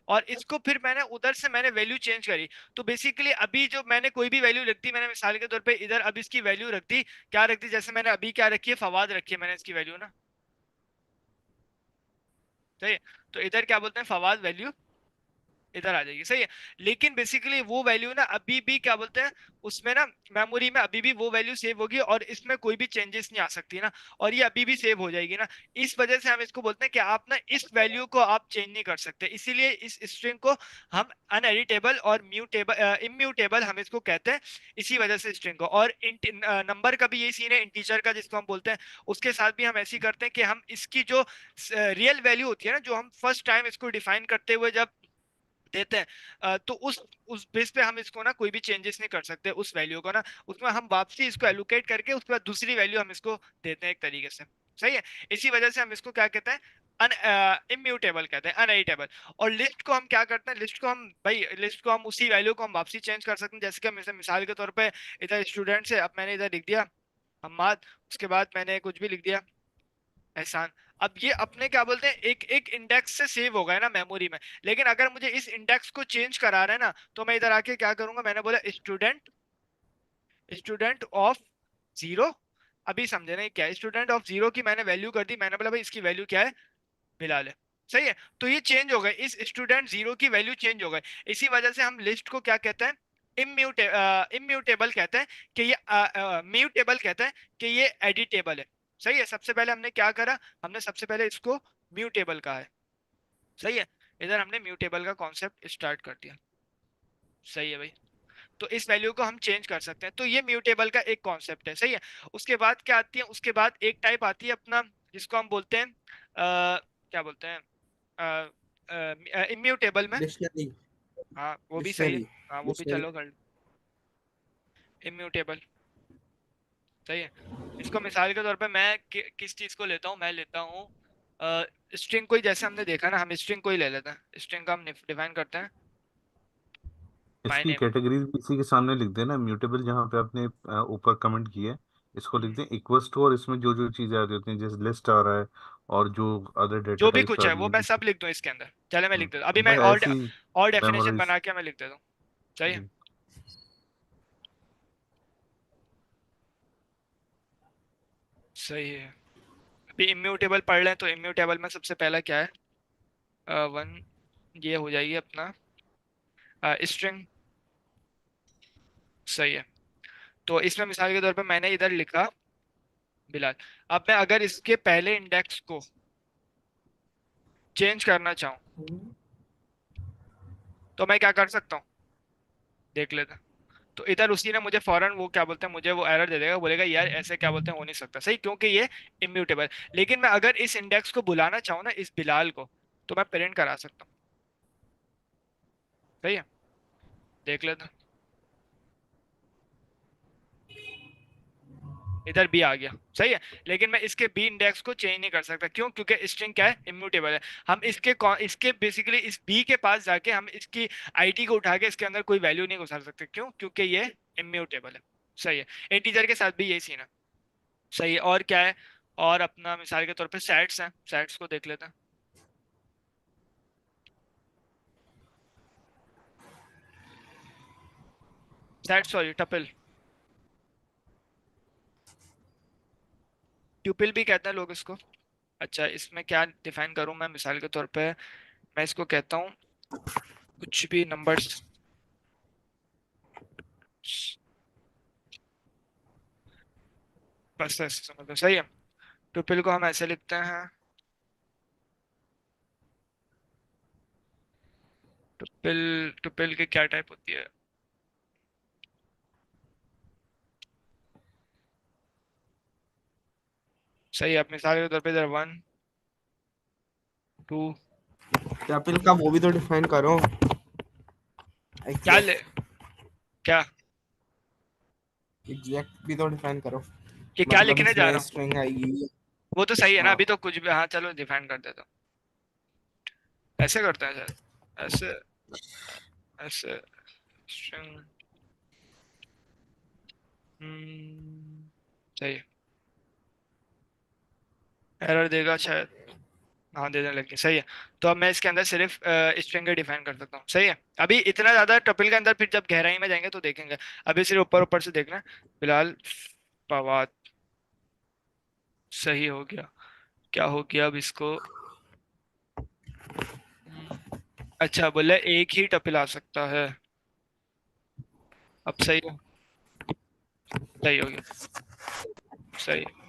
C: और इसको फिर मैंने उधर से मैंने वैल्यू चेंज करी। तो बेसिकली अभी जो मैंने कोई भी वैल्यू रख दी, मैंने मिसाल के तौर पे इधर अब इसकी वैल्यू रख दी, क्या रख दी, जैसे मैंने अभी क्या रखी है फवाद रखी है मैंने इसकी वैल्यू ना, सही है। तो इधर क्या बोलते हैं फवाद वैल्यू इधर आ जाएगी, सही है। लेकिन बेसिकली वो वैल्यू ना अभी भी क्या बोलते हैं उसमें ना मेमोरी में अभी भी वो वैल्यू सेव होगी और इसमें कोई भी चेंजेस नहीं आ सकती ना, और ये अभी भी सेव हो जाएगी ना। इस वजह से हम इसको बोलते हैं कि आप ना इस वैल्यू को आप चेंज नहीं कर सकते, इसीलिए इस स्ट्रिंग को हम अनएडिटेबल और म्यूटेबल इम्यूटेबल हम इसको कहते हैं, इसी वजह से स्ट्रिंग को। और नंबर का भी यही सीन है, इंटीजर का जिसको हम बोलते हैं, उसके साथ भी हम ऐसे ही करते हैं कि हम इसकी जो रियल वैल्यू होती है ना, जो हम फर्स्ट टाइम इसको डिफाइन करते हुए जब देते हैं तो उस बेस पे हम इसको ना कोई भी चेंजेस नहीं कर सकते उस वैल्यू को ना, उसमें हम वापसी इसको एलोकेट करके उसके बाद दूसरी वैल्यू हम इसको देते हैं एक तरीके से, सही है। इसी वजह से हम इसको क्या कहते हैं इम्यूटेबल कहते हैं, अनएडिटेबल। और लिस्ट को हम क्या करते हैं, लिस्ट को हम भाई लिस्ट को हम उसी वैल्यू को हम वापसी चेंज कर सकते हैं, जैसे कि मिसाल के तौर पे इधर स्टूडेंट है, अब मैंने इधर लिख दिया हम्माद, उसके बाद मैंने कुछ भी लिख दिया एहसान। अब ये अपने क्या बोलते हैं एक एक इंडेक्स से सेव हो गए ना मेमोरी में, लेकिन अगर मुझे इस इंडेक्स को चेंज करा रहा है ना, तो मैं इधर आके क्या करूंगा, मैंने बोला स्टूडेंट स्टूडेंट ऑफ जीरो, अभी समझे ना ये क्या है, स्टूडेंट ऑफ जीरो की मैंने वैल्यू कर दी, मैंने बोला भाई इसकी वैल्यू क्या है, बिलाल है, सही है। तो ये चेंज हो गए, इस स्टूडेंट जीरो की वैल्यू चेंज हो गए, इसी वजह से हम लिस्ट को क्या कहते हैं इम्यूटेबल कहते हैं, कि ये म्यूटेबल कहते हैं कि ये एडिटेबल है, सही है। सबसे पहले हमने क्या करा, हमने सबसे पहले इसको म्यूटेबल कहा है, सही है, इधर हमने म्यूटेबल का कॉन्सेप्ट स्टार्ट कर दिया, सही है भाई। तो इस वैल्यू को हम चेंज कर सकते हैं, तो ये म्यूटेबल का एक कॉन्सेप्ट है, सही है। उसके बाद क्या आती है, उसके बाद एक टाइप आती है अपना जिसको हम बोलते हैं क्या बोलते हैं इम्यूटेबल में,
A: डिक्शनरी
C: हाँ वो भी सही है,
A: डिक्शनरी
C: हाँ वो भी चलो कर इम्यूटेबल, सही है। इसको मिसाल के तौर पे मैं किस चीज को लेता हूँ, मैं लेता हूँ स्ट्रिंग कोई, जैसे हमने देखा ना, हम स्ट्रिंग कोई ले लेते हैं, स्ट्रिंग का हम डिफाइन करते हैं माय
D: इसकी
C: नेम,
D: कैटेगरीज इसी के सामने लिख देना, म्यूटेबल जहाँ पे आपने ऊपर कमेंट किया है इसको लिख दें इक्वल्स टू, और इसमें जो जो चीजें आ रही होती हैं जैसे लिस्ट आ रहा है और जो अदर डेटा
C: जो भी
D: टाइप्स
C: कुछ
D: आ
C: है
D: रही
C: वो मैं
D: हैं।
C: सब लिख दूं इसके अंदर, चले मैं लिख देता हूँ अभी, मैं
D: बस ऐसे ही
C: और डेफिनेशन
D: मेमोराइज।
C: बना के मैं लिख देता हूँ, सही है। सही है, अभी इम्यूटेबल पढ़ लें, तो इम्यूटेबल में सबसे पहला क्या है, वन, ये हो जाएगी अपना स्ट्रिंग, सही है। तो इसमें मिसाल के तौर पे मैंने इधर लिखा बिलाल, अब मैं अगर इसके पहले इंडेक्स को चेंज करना चाहूँ तो मैं क्या कर सकता हूँ, देख लेते हैं। तो इधर उसी ने मुझे फौरन वो क्या बोलते हैं, मुझे वो एरर दे देगा, बोलेगा यार ऐसे क्या बोलते हैं हो नहीं सकता, सही, क्योंकि ये इम्यूटेबल। लेकिन मैं अगर इस इंडेक्स को बुलाना चाहूँ ना, इस बिलाल को, तो मैं प्रिंट करा सकता हूँ, सही है, देख लेते हैं। इधर बी आ गया, सही है। लेकिन मैं इसके बी इंडेक्स को चेंज नहीं कर सकता, क्यों, क्योंकि स्ट्रिंग क्या है, इम्यूटेबल है। हम इसके बेसिकली इस बी के पास जाके हम इसकी आईडी को उठा के इसके अंदर कोई वैल्यू नहीं घुसा सकते, क्यों, क्योंकि ये इम्यूटेबल है, सही है। इंटीजर के साथ भी यही सीन है, सही है। और क्या है, और अपना मिसाल के तौर पे सेट्स हैं, सेट्स को देख लेते हैं। सेट, सॉरी टपल, ट्यूपल भी कहते हैं लोग इसको। अच्छा, इसमें क्या डिफाइन करूं मैं, मिसाल के तौर पे मैं इसको कहता हूँ कुछ भी नंबर्स, बस ऐसे समझ लो, सही है। ट्यूपल को हम ऐसे लिखते हैं, ट्यूपल, ट्यूपल की क्या टाइप होती है, सही है। अब मिसाल के तौर पे इधर वन टू,
A: टपल का वो भी तो डिफाइन करो
C: क्या ले, क्या
A: एग्जैक्ट भी तो डिफाइन करो,
C: कि क्या
A: मतलब
C: लिखने जा
A: इसमें
C: रहा हूँ?
A: स्ट्रिंग आएगी।
C: वो तो सही है ना,
A: हाँ
C: अभी तो कुछ भी, हाँ चलो डिफाइन कर देता हूँ। ऐसे करते हैं शायद, ऐसे, ऐसे स्ट्रिंग, सही है। एरर देगा शायद, हाँ देने लगे, सही है। तो अब मैं इसके अंदर सिर्फ स्ट्रिंग डिफाइन कर सकता हूँ, सही है। अभी इतना ज्यादा टपल के अंदर फिर जब गहराई में जाएंगे तो देखेंगे, अभी सिर्फ ऊपर ऊपर से देखना है। फिलहाल फवाद, सही हो गया। क्या हो गया अब इसको, अच्छा बोले एक ही टपल आ सकता है, अब सही है, सही हो गया, सही है।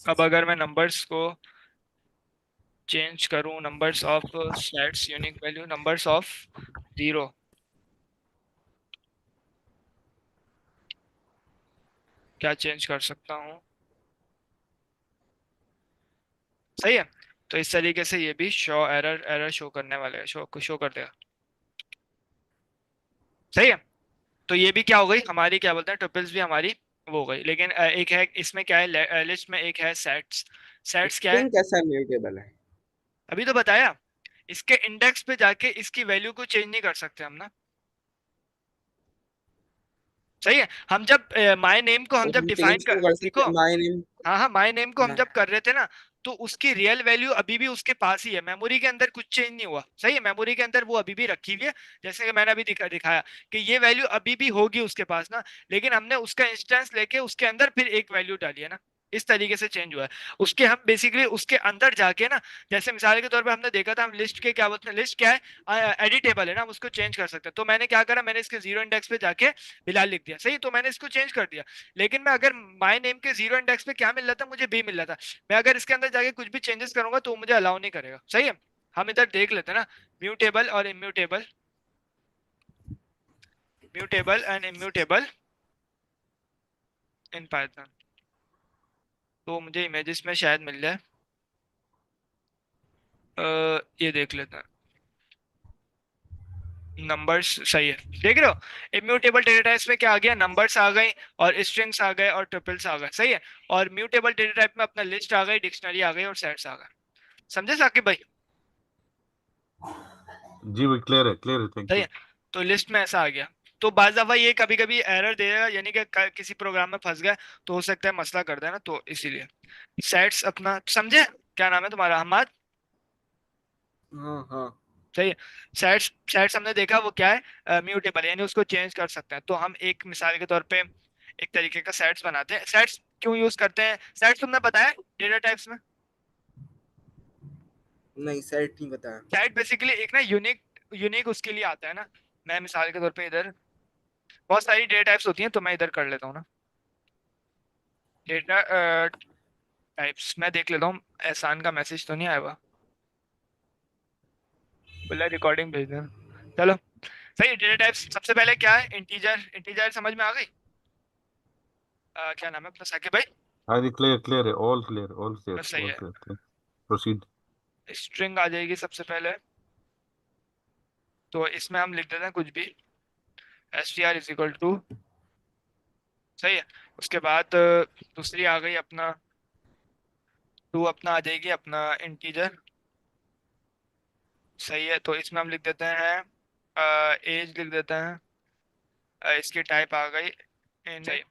C: अब अगर मैं नंबर्स को चेंज करूं, numbers of sets unique value, numbers of zero, क्या चेंज कर सकता हूँ, सही है। तो इस तरीके से ये भी शो एरर, एरर शो करने वाले है, शो कर देगा, सही है। तो ये भी क्या हो गई हमारी, क्या बोलते हैं, ट्रिपल्स भी हमारी वो हो गई। लेकिन एक है इसमें क्या है, लिस्ट में एक है सेट्स। सेट्स क्या है,
A: स्ट्रिंग कैसा म्यूटेबल है?
C: अभी तो बताया। इसके इंडेक्स पे जाके इसकी वैल्यू को चेंज नहीं कर सकते हम ना, सही है। हम जब माय नेम को हम
A: तो
C: जब
A: हम
C: डिफाइन
A: चेंज
C: कर,
A: क्यों कर सकते
C: देखो,
A: हैं माय नेम?
C: हाँ हाँ, माय नेम को हम जब कर रहे थे ना, तो उसकी रियल वैल्यू अभी भी उसके पास ही है, मेमोरी के अंदर कुछ चेंज नहीं हुआ, सही है। मेमोरी के अंदर वो अभी भी रखी हुई है, जैसे कि मैंने अभी दिखाया कि ये वैल्यू अभी भी होगी उसके पास ना, लेकिन हमने उसका इंस्टेंस लेके उसके अंदर फिर एक वैल्यू डाली है ना, इस तरीके से चेंज हुआ है। उसके हम बेसिकली उसके अंदर जाके ना, जैसे मिसाल के तौर पे हमने देखा था, हम लिस्ट के क्या बोलते हैं, लिस्ट क्या है, एडिटेबल है ना, हम उसको चेंज कर सकते हैं। तो मैंने क्या करा, मैंने इसके जीरो इंडेक्स पे जाके बिलाल लिख दिया, सही। तो मैंने इसको चेंज कर दिया, लेकिन मैं अगर माय नेम के जीरो इंडेक्स पे क्या मिल रहा था, मुझे बी मिल रहा था, मैं अगर इसके अंदर जाके कुछ भी चेंजेस करूंगा तो वो मुझे अलाउ नहीं करेगा, सही है। हम इधर देख लेते हैं ना, म्यूटेबल और immutable, mutable and immutable in Python, तो मुझे इमेजेस में शायद मिल जाए। ये देख लेते हैं, नंबर्स, सही है। देख रहे हो इम्यूटेबल डेटा टाइप्स में क्या आ गया, नंबर्स आ गई और स्ट्रिंग्स आ गए और ट्रिपल्स आ गए, सही है। और म्यूटेबल डेटा टाइप में अपना लिस्ट आ गई, डिक्शनरी आ गई और सेट्स आ गए। समझे साकिब भाई?
D: जी भाई, क्लियर है, थैंक
C: सही
D: यू।
C: है। तो लिस्ट में ऐसा आ गया। तो बाज दफा ये कभी कभी एरर देगा, यानी कि किसी प्रोग्राम में फंस गया तो हो सकता है मसला कर देना, तो इसीलिए सेट्स अपना समझे। क्या नाम है तुम्हारा, हमाद?
A: हाँ हाँ।
C: सही है। सेट्स, सेट्स हमने देखा वो क्या है, म्यूटेबल, यानी उसको चेंज कर सकते हैं। तो हम एक मिसाल के तौर पे एक तरीके का सेट्स बनाते हैं। सेट्स क्यों यूज करते हैं, सेट्स तुमने बताया डेटा टाइप्स में।
A: नहीं, सेट नहीं बताया।
C: सेट बेसिकली एक ना यूनिक, यूनिक उसके लिए आता है ना। मैं मिसाल के तौर पे इधर बहुत सारी डेटा टाइप्स होती हैं, तो मैं इधर कर लेता हूँ ना, डेटा टाइप्स मैं देख लेता हूँ। एहसान का मैसेज तो नहीं आया हुआ, बोला रिकॉर्डिंग भेज देना। चलो सही है। डेटा टाइप्स सबसे पहले क्या है, इंटीजर, इंटीजर समझ में आ गई। क्या नाम है अपना साकिब भाई?
D: हाँ जी, क्लियर है, ऑल क्लियर, ऑल क्लियर,
C: बस सही
D: ऑल
C: है।
D: क्लियर। प्रोसीड।
C: स्ट्रिंग आ जाएगी सबसे पहले, तो इसमें हम लिख देते हैं कुछ भी, s t r is equal to, सही है। उसके बाद दूसरी आ गई अपना, टू अपना आ जाएगी अपना इंटीजर, सही है। तो इसमें हम लिख देते हैं एज लिख देते हैं, इसकी टाइप आ गई इन, सही है।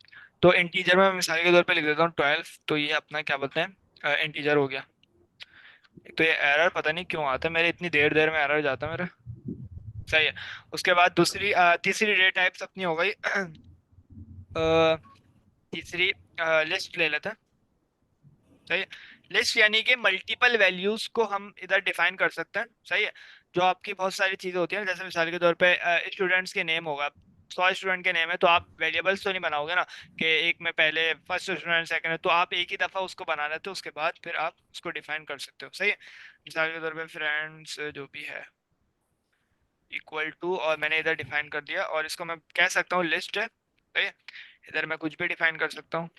C: तो इंटीजर में मैं मिसाल के तौर पे लिख देता हूँ 12, तो ये अपना क्या बोलते हैं, इंटीजर हो गया। एक तो ये एरर पता नहीं क्यों आता है मेरे, इतनी देर देर में एरर जाता है मेरा, सही है। उसके बाद दूसरी तीसरी डेटा टाइप्स अपनी हो गई अ, तीसरी लिस्ट ले लेते हैं, सही है। लिस्ट यानी कि मल्टीपल वैल्यूज को हम इधर डिफाइन कर सकते हैं, सही है। जो आपकी बहुत सारी चीजें होती हैं, जैसे मिसाल के तौर पे स्टूडेंट्स के नेम होगा, 100 स्टूडेंट के नेम है, तो आप वेरिएबल्स तो नहीं बनाओगे ना कि एक में पहले फर्स्ट स्टूडेंट सेकंड है, तो आप एक ही दफा उसको बना लेते हो, उसके बाद फिर आप उसको डिफाइन कर सकते हो, सही है। मिसाल के तौर पे फ्रेंड्स जो भी है इक्वल टू, और मैंने इधर डिफाइन कर दिया, और इसको मैं कह सकता हूँ लिस्ट है, सही है। इधर मैं कुछ भी डिफाइन कर सकता हूँ,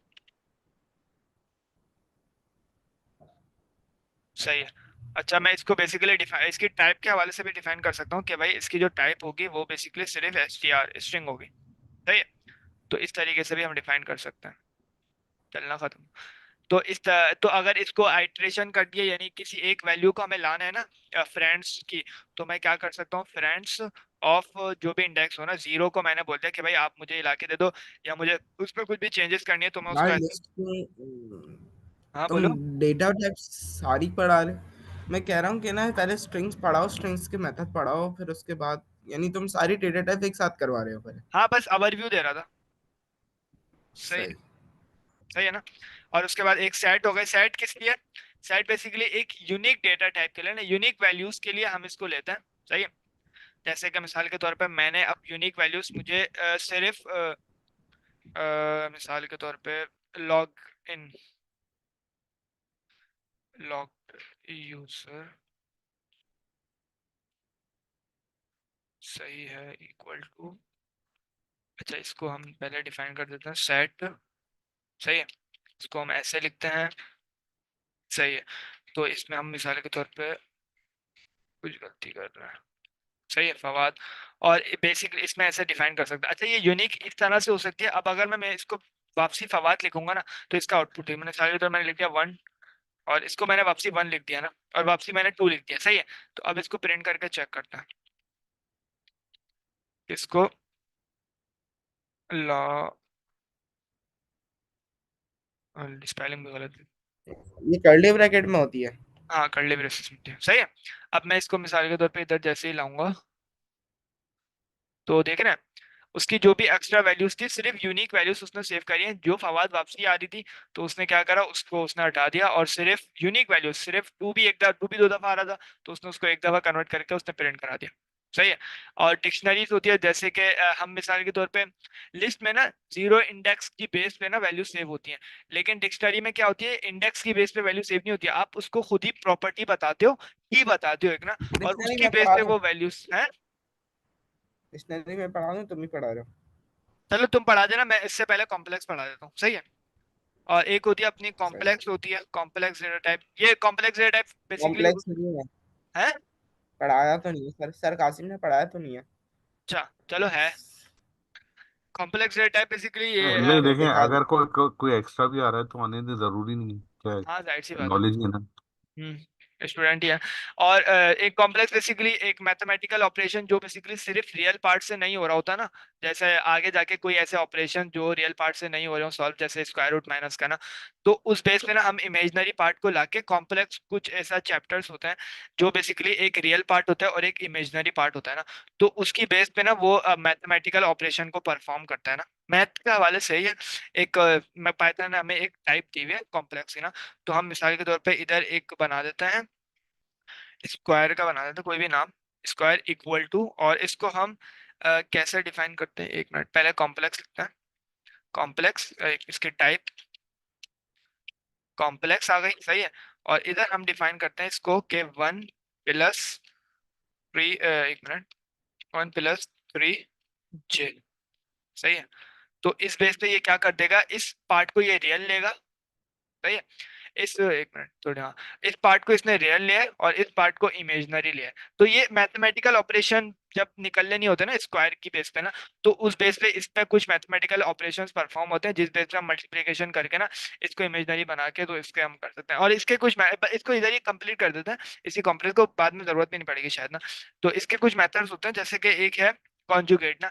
C: सही है। अच्छा, मैं इसको बेसिकली डिफाइन, इसकी टाइप के हवाले से भी डिफाइन कर सकता हूँ कि भाई इसकी जो टाइप होगी वो बेसिकली सिर्फ str स्ट्रिंग होगी। सही है, तो इस तरीके से भी हम डिफाइन कर सकते हैं। चलना खत्म। तो तो अगर इसको आइट्रेशन कर दिए, यानी किसी एक वैल्यू को हमें लाना है ना फ्रेंड्स की, तो मैं क्या कर सकता हूँ, फ्रेंड्स ऑफ जो भी इंडेक्स हो ना, 0 को मैंने बोल दिया कि भाई आप मुझे ला के दे दो, या मुझे उसमें कुछ भी चेंजेस करनी है तो मैं उसको
A: यार
C: ऐसे।
A: लिस्ट में
C: हाँ
A: तुम
C: बोलो।
A: डेटा टाइप्स सारी पढ़ा रहे। मैं कह रहा हूँ कि ना पहले स्ट्रिंग्स पढ़ाओ, स्ट्रिंग्स के मेथड पढ़ाओ, फिर उसके बाद यानी तुम सारी डेटा टाइप एक साथ करवा रहे हो फिर।
C: हाँ बस ओवरव्यू दे रहा था। सही है।
A: सही।
C: सही है ना। और उसके बाद एक सेट हो गया। सेट किस लिए? सेट बेसिकली एक यूनिक डेटा टाइप के लिए ना, यूनिक वैल्यूज के लिए हम इसको लेते हैं। सही है। जैसे कि मिसाल के तौर पे मैंने अब यूनिक वैल्यूज मुझे सिर्फ मिसाल के तौर पे लॉग इन, लॉग यूजर, सही है, इक्वल टू, अच्छा इसको हम पहले डिफाइन कर देते हैं सेट। सही है, इसको हम ऐसे लिखते हैं। सही है, तो इसमें हम मिसाल के तौर पे कुछ गलती कर रहे हैं। सही है फवाद। और बेसिकली इसमें ऐसे डिफाइन कर सकते हैं। अच्छा, ये यूनिक इस तरह से हो सकती है। अब अगर मैं इसको वापसी फवाद लिखूंगा ना, तो इसका आउटपुट है, मैंने सारे तो मैंने लिख दिया 1, और इसको मैंने वापसी 1 लिख दिया ना, और वापसी मैंने 2 लिख दिया। सही है, तो अब इसको प्रिंट करके चेक करते हैं। इसको लॉ, स्पेलिंग भी गलत है।
A: ये कर्ली ब्रैकेट में होती है।
C: हाँ कर्ली ब्रेसेस में सही है। अब मैं इसको मिसाल के तौर पे इधर जैसे ही लाऊंगा, तो देख रहे हैं उसकी जो भी एक्स्ट्रा वैल्यूज थी सिर्फ यूनिक वैल्यूज उसने सेव करी हैं। जो फवाद वापसी आ रही थी तो उसने क्या करा, उसको उसने हटा दिया, और सिर्फ यूनिक वैल्यूज, सिर्फ टू भी 2 दफा आ रहा था तो उसने उसको एक दफा कन्वर्ट करके उसने प्रिंट करा दिया। सही है। और डिक्शनरीज होती है, जैसे कि हम मिसाल के तौर पे लिस्ट में ना 0 इंडेक्स की बेस पे ना वैल्यू सेव होती हैं, लेकिन डिक्शनरी में क्या होती है, इंडेक्स की बेस पे वैल्यू सेव नहीं होती है। आप उसको खुद ही प्रॉपर्टी बताते हो, की बताते हो एक ना, और
A: डिक्शनरी
C: उसकी
A: में
C: बेस
A: पढ़ा
C: पे
A: दूं?
C: वो वैल्यूज हैं।
A: डिक्शनरी में पढ़ा दूं, तुम ही पढ़ा रहे हो।
C: चलो तुम पढ़ा देना, मैं इससे पहले कॉम्प्लेक्स पढ़ा देता हूँ। सही है। और एक होती है अपनी
A: सही।
C: कॉम्प्लेक्स, होती है कॉम्प्लेक्स डेटा टाइप। ये complex data type basically
A: complex नहीं है,
C: है।
A: पढ़ाया तो नहीं है सर कासिम ने पढ़ाया तो नहीं है।
C: अच्छा चलो है। कॉम्प्लेक्स डेटा टाइप बेसिकली ये
D: नहीं
A: मैं
D: देखें,
A: दिखा दूं।
D: अगर कोई एक्स्ट्रा भी आ रहा है तो आने दे, जरूरी नहीं है, क्या है,
C: हाँ जाहिर सी बात है।
D: नॉलेज ही है ना।
C: स्टूडेंट ही है। और एक कॉम्प्लेक्स बेसिकली एक मैथमेटिकल ऑपरेशन जो बेसिकली सिर्फ रियल पार्ट से नहीं हो रहा होता ना, जैसे आगे जाके कोई ऐसे ऑपरेशन जो रियल पार्ट से नहीं हो रहे हो सॉल्व, जैसे स्क्वायर रूट माइनस का ना, तो उस बेस पे ना हम इमेजिनरी पार्ट को लाके कॉम्प्लेक्स कुछ ऐसा चैप्टर्स होते हैं जो बेसिकली एक रियल पार्ट होता है और एक इमेजिनरी पार्ट होता है ना, तो उसकी बेस पे ना वो मैथमेटिकल ऑपरेशन को परफॉर्म करता है ना, मैथ के हवाले से ही है। एक मैं पाइथन ने हमें एक टाइप दी हुई है कॉम्प्लेक्स की ना, तो हम मिसाल के तौर पे इधर एक बना देते हैं, स्क्वायर का बना देते हैं कोई भी नाम, स्क्वायर इक्वल टू, और इसको हम कैसे डिफाइन करते हैं, एक मिनट, पहले कॉम्प्लेक्स लिखते हैं। कॉम्प्लेक्स इसकी टाइप कॉम्प्लेक्स आ गई। सही है। और इधर हम डिफाइन करते हैं इसको के 1 प्लस 3, एक मिनट, 1 प्लस 3 j। सही है। तो इस बेस पे ये क्या कर देगा, इस पार्ट को ये रियल लेगा। सही है। इस एक मिनट थोड़ा, हाँ, इस पार्ट को इसने रियल लिया है और इस पार्ट को इमेजिनरी लिया है। तो ये मैथमेटिकल ऑपरेशन जब निकलने नहीं होते ना स्क्वायर की बेस पे ना, तो उस बेस पे इसमें कुछ मैथमेटिकल ऑपरेशंस परफॉर्म होते हैं, जिस बेस पे हम मल्टीप्लिकेशन करके ना इसको इमेजिनरी बना के तो इसके हम कर सकते हैं। और इसके कुछ इसको इधर ही कंप्लीट कर देते हैं, इसी कॉम्प्लेक्स को बाद में जरूरत भी नहीं पड़ेगी शायद ना। तो इसके कुछ मेथड्स होते हैं, जैसे कि एक है कॉन्जुगेट ना।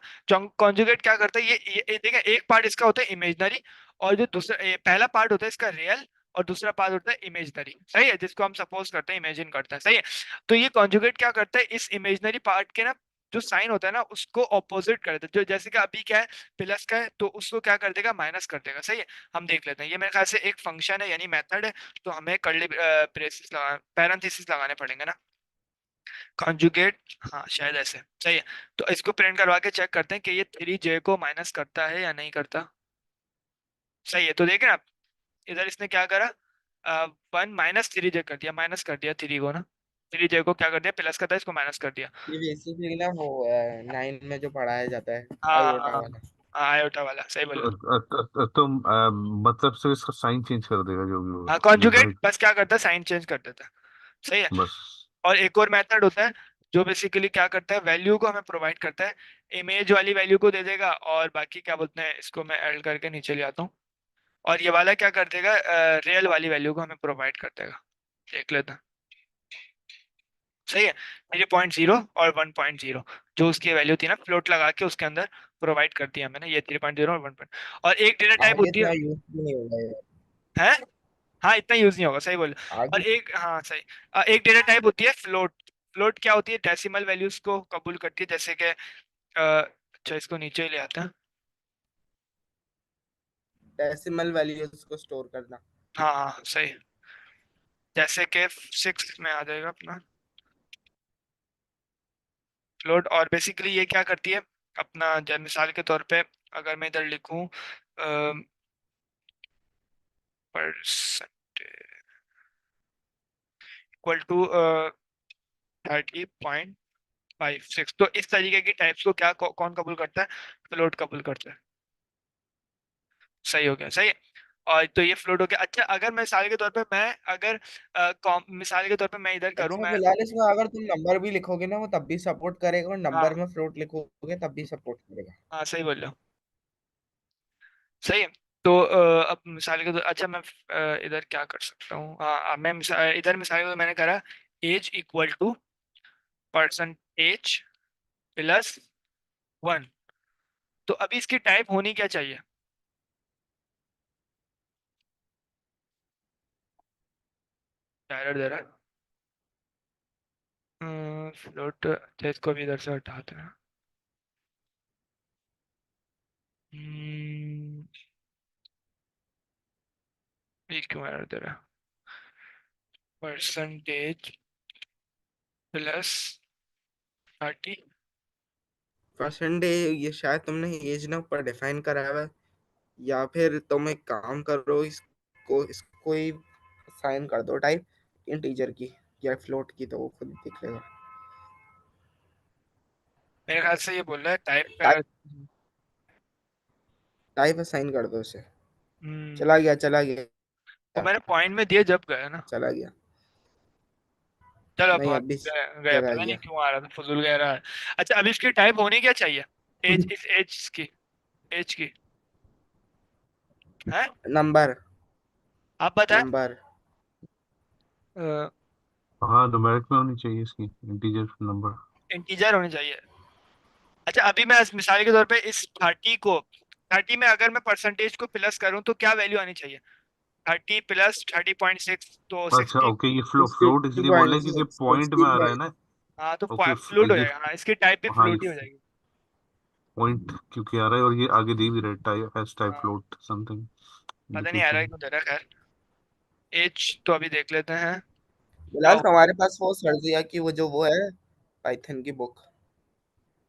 C: कॉन्जुगेट क्या करता है, ये देखिए, एक पार्ट इसका होता है इमेजिनरी, और जो दूसरा पहला पार्ट होता है इसका रियल, और दूसरा पार्ट होता है इमेजिनरी। सही है, जिसको हम सपोज करते हैं, इमेजिन करते हैं। सही है। तो ये कॉन्जुगेट क्या करता है, इस इमेजिनरी पार्ट के ना जो साइन होता है ना उसको ऑपोजिट कर देता है। जो जैसे कि अभी क्या है, प्लस का है तो उसको क्या कर देगा, माइनस कर देगा। सही है। हम देख लेते हैं, ये मेरे ख्याल से एक फंक्शन है यानी मेथड है, तो हमें कर्ली ब्रेसेस लगा पैरेंथेसिस लगाने पड़ेंगे ना। कॉन्जुगेट, हाँ शायद ऐसे। सही है। तो इसको प्रिंट करवा के चेक करते हैं कि ये 3j को माइनस करता है या नहीं करता। सही है। तो देखें आप, इधर इसने क्या करा, 1 - 3j कर दिया, माइनस कर दिया 3 को ना, 3j को क्या कर दिया, प्लस का था इसको माइनस कर दिया।
A: ये बेसिकली ना वो 9 में जो पढ़ाया जाता है, आयोटा
C: हाँ
A: वाला।
C: आयोटा वाला, सही बोले।
D: मतलब से इसका साइन चेंज कर देगा जो भी
C: हाँ
D: होगा, ये
C: कॉन्जुगेट
D: राइट।
C: बस क्या करता है, साइन चेंज कर देता है। सही है।
D: बस।
C: और एक और मेथड होता है जो बेसिकली क्या करता है, वैल्यू को हमें प्रोवाइड करता है, इमेज वाली वैल्यू को दे देगा, और बाकी क्या बोलते हैं, इसको मैं ऐड करके नीचे ले आता हूँ, और ये वाला क्या कर देगा, रियल वाली वैल्यू को हमें प्रोवाइड कर देगा। देख लेते हैं। सही है। 3.0 और 1.0 जो उसकी वैल्यू थी ना, फ्लोट लगा के उसके अंदर प्रोवाइड कर दिया मैंने, ये 3.0 और 1 और एक डेटा टाइप
A: आगे
C: होती
A: इतना
C: है।
A: यूज भी नहीं होगा यार।
C: है। हाँ, इतना यूज नहीं होगा, सही बोल। और
A: आगे
C: एक, हाँ सही, एक डेटा टाइप होती है फ्लोट। फ्लोट क्या होती है, डेसिमल वैल्यूज को कबूल करती है, जैसे कि अच्छा इसको नीचे ही ले आते हैं।
A: डेसिमल वैल्यूज को स्टोर करना।
C: हाँ हाँ सही, जैसे कि 6 में आ जाएगा अपना फ्लोट। और बेसिकली ये क्या करती है अपना, मिसाल के तौर पे अगर मैं इधर लिखूं परसेंट इक्वल टू 30.56, तो इस तरीके की टाइप्स को क्या कौन कबूल करता है, फ्लोट कबूल करता है। सही हो गया, सही है। और तो ये फ्लोट हो गया। अच्छा, अगर मैं मिसाल के तौर पे मैं अगर मिसाल के तौर पे मैं इधर करूं,
A: अच्छा
C: मैं,
A: फिलहाल इसमें अगर तुम नंबर भी लिखोगे ना वो तब भी सपोर्ट करेगा, और नंबर
C: हाँ
A: में फ्लोट लिखोगे तब भी सपोर्ट करेगा।
C: हाँ सही बोल रहा हूँ, सही है। तो अब मिसाल के तौर, अच्छा मैं इधर क्या कर सकता हूँ, हाँ मैं इधर मिसाल के तौर मैंने करा एज इक्वल टू परसेंटेज +1। तो अभी इसकी टाइप होनी क्या चाहिए, एरर दे रहा है फ्लोट। अच्छा इसको भी इधर से हटाते हैं। हम्म, ये क्यों एरर दे रहा है, परसेंटेज +30।
A: परसेंटेज ये शायद तुमने एज ना ऊपर डिफाइन करा हुआ है, या फिर तुम एक काम करो, इसको ही साइन कर दो टाइप इंटीजर की या फ्लोट की, तो वो खुद दिख लेगा।
C: मेरे ख्याल से ये बोल रहा है टाइप पे
A: टाइप टाइप असाइन कर दो उसे।
C: हम्म,
A: चला गया चला
C: वो
A: गया
C: मैंने पॉइंट में दिया जब गया ना।
A: चला गया।
C: चलो अब
A: नहीं अभी
C: गया,
A: जगह
C: पता नहीं
A: गया।
C: क्यों आ रहा था, फजूल गया रहा है। अच्छा अब इसकी टाइप होनी क्या चाहिए, एज, इस एज की, एज की है,
A: नंबर
C: आप बताएं।
A: नंबर
D: हाँ, न्यूमेरिक में होनी चाहिए इसकी, इंटीजर नंबर।
C: इंटीजर होनी चाहिए। अच्छा अभी मैं इस मिसाल के तौर पे इस 30 को, 30 में अगर मैं परसेंटेज को प्लस करूं तो क्या वैल्यू आनी चाहिए, 30 + 30.6 तो
D: अच्छा
C: 60।
D: ओके, ये फ्लोट इसलिए बोल रहे हैं क्योंकि पॉइंट में आ रहा है ना।
C: हाँ तो
D: ओके,
C: फ्लूट हो
D: ये,
C: जाएगा, हाँ इसकी टाइप भी
D: हाँ ये
C: फ्लूट ही हो जाएगी।
D: पॉइंट क्योंकि आ रहा है, और ये आगे दे भी रहा है, टाइप हैश टाइप
C: हाँ
D: फ्लोट समथिंग
C: पता नहीं आ रहा है
D: इंडिकेशन।
C: क्यों दे रहा है, खैर एज तो अभी देख लेते हैं क्या
A: फिलहाल
C: हो।
A: तुम्हारे पास वो सर्जिया की वो है पाइथन की बुक।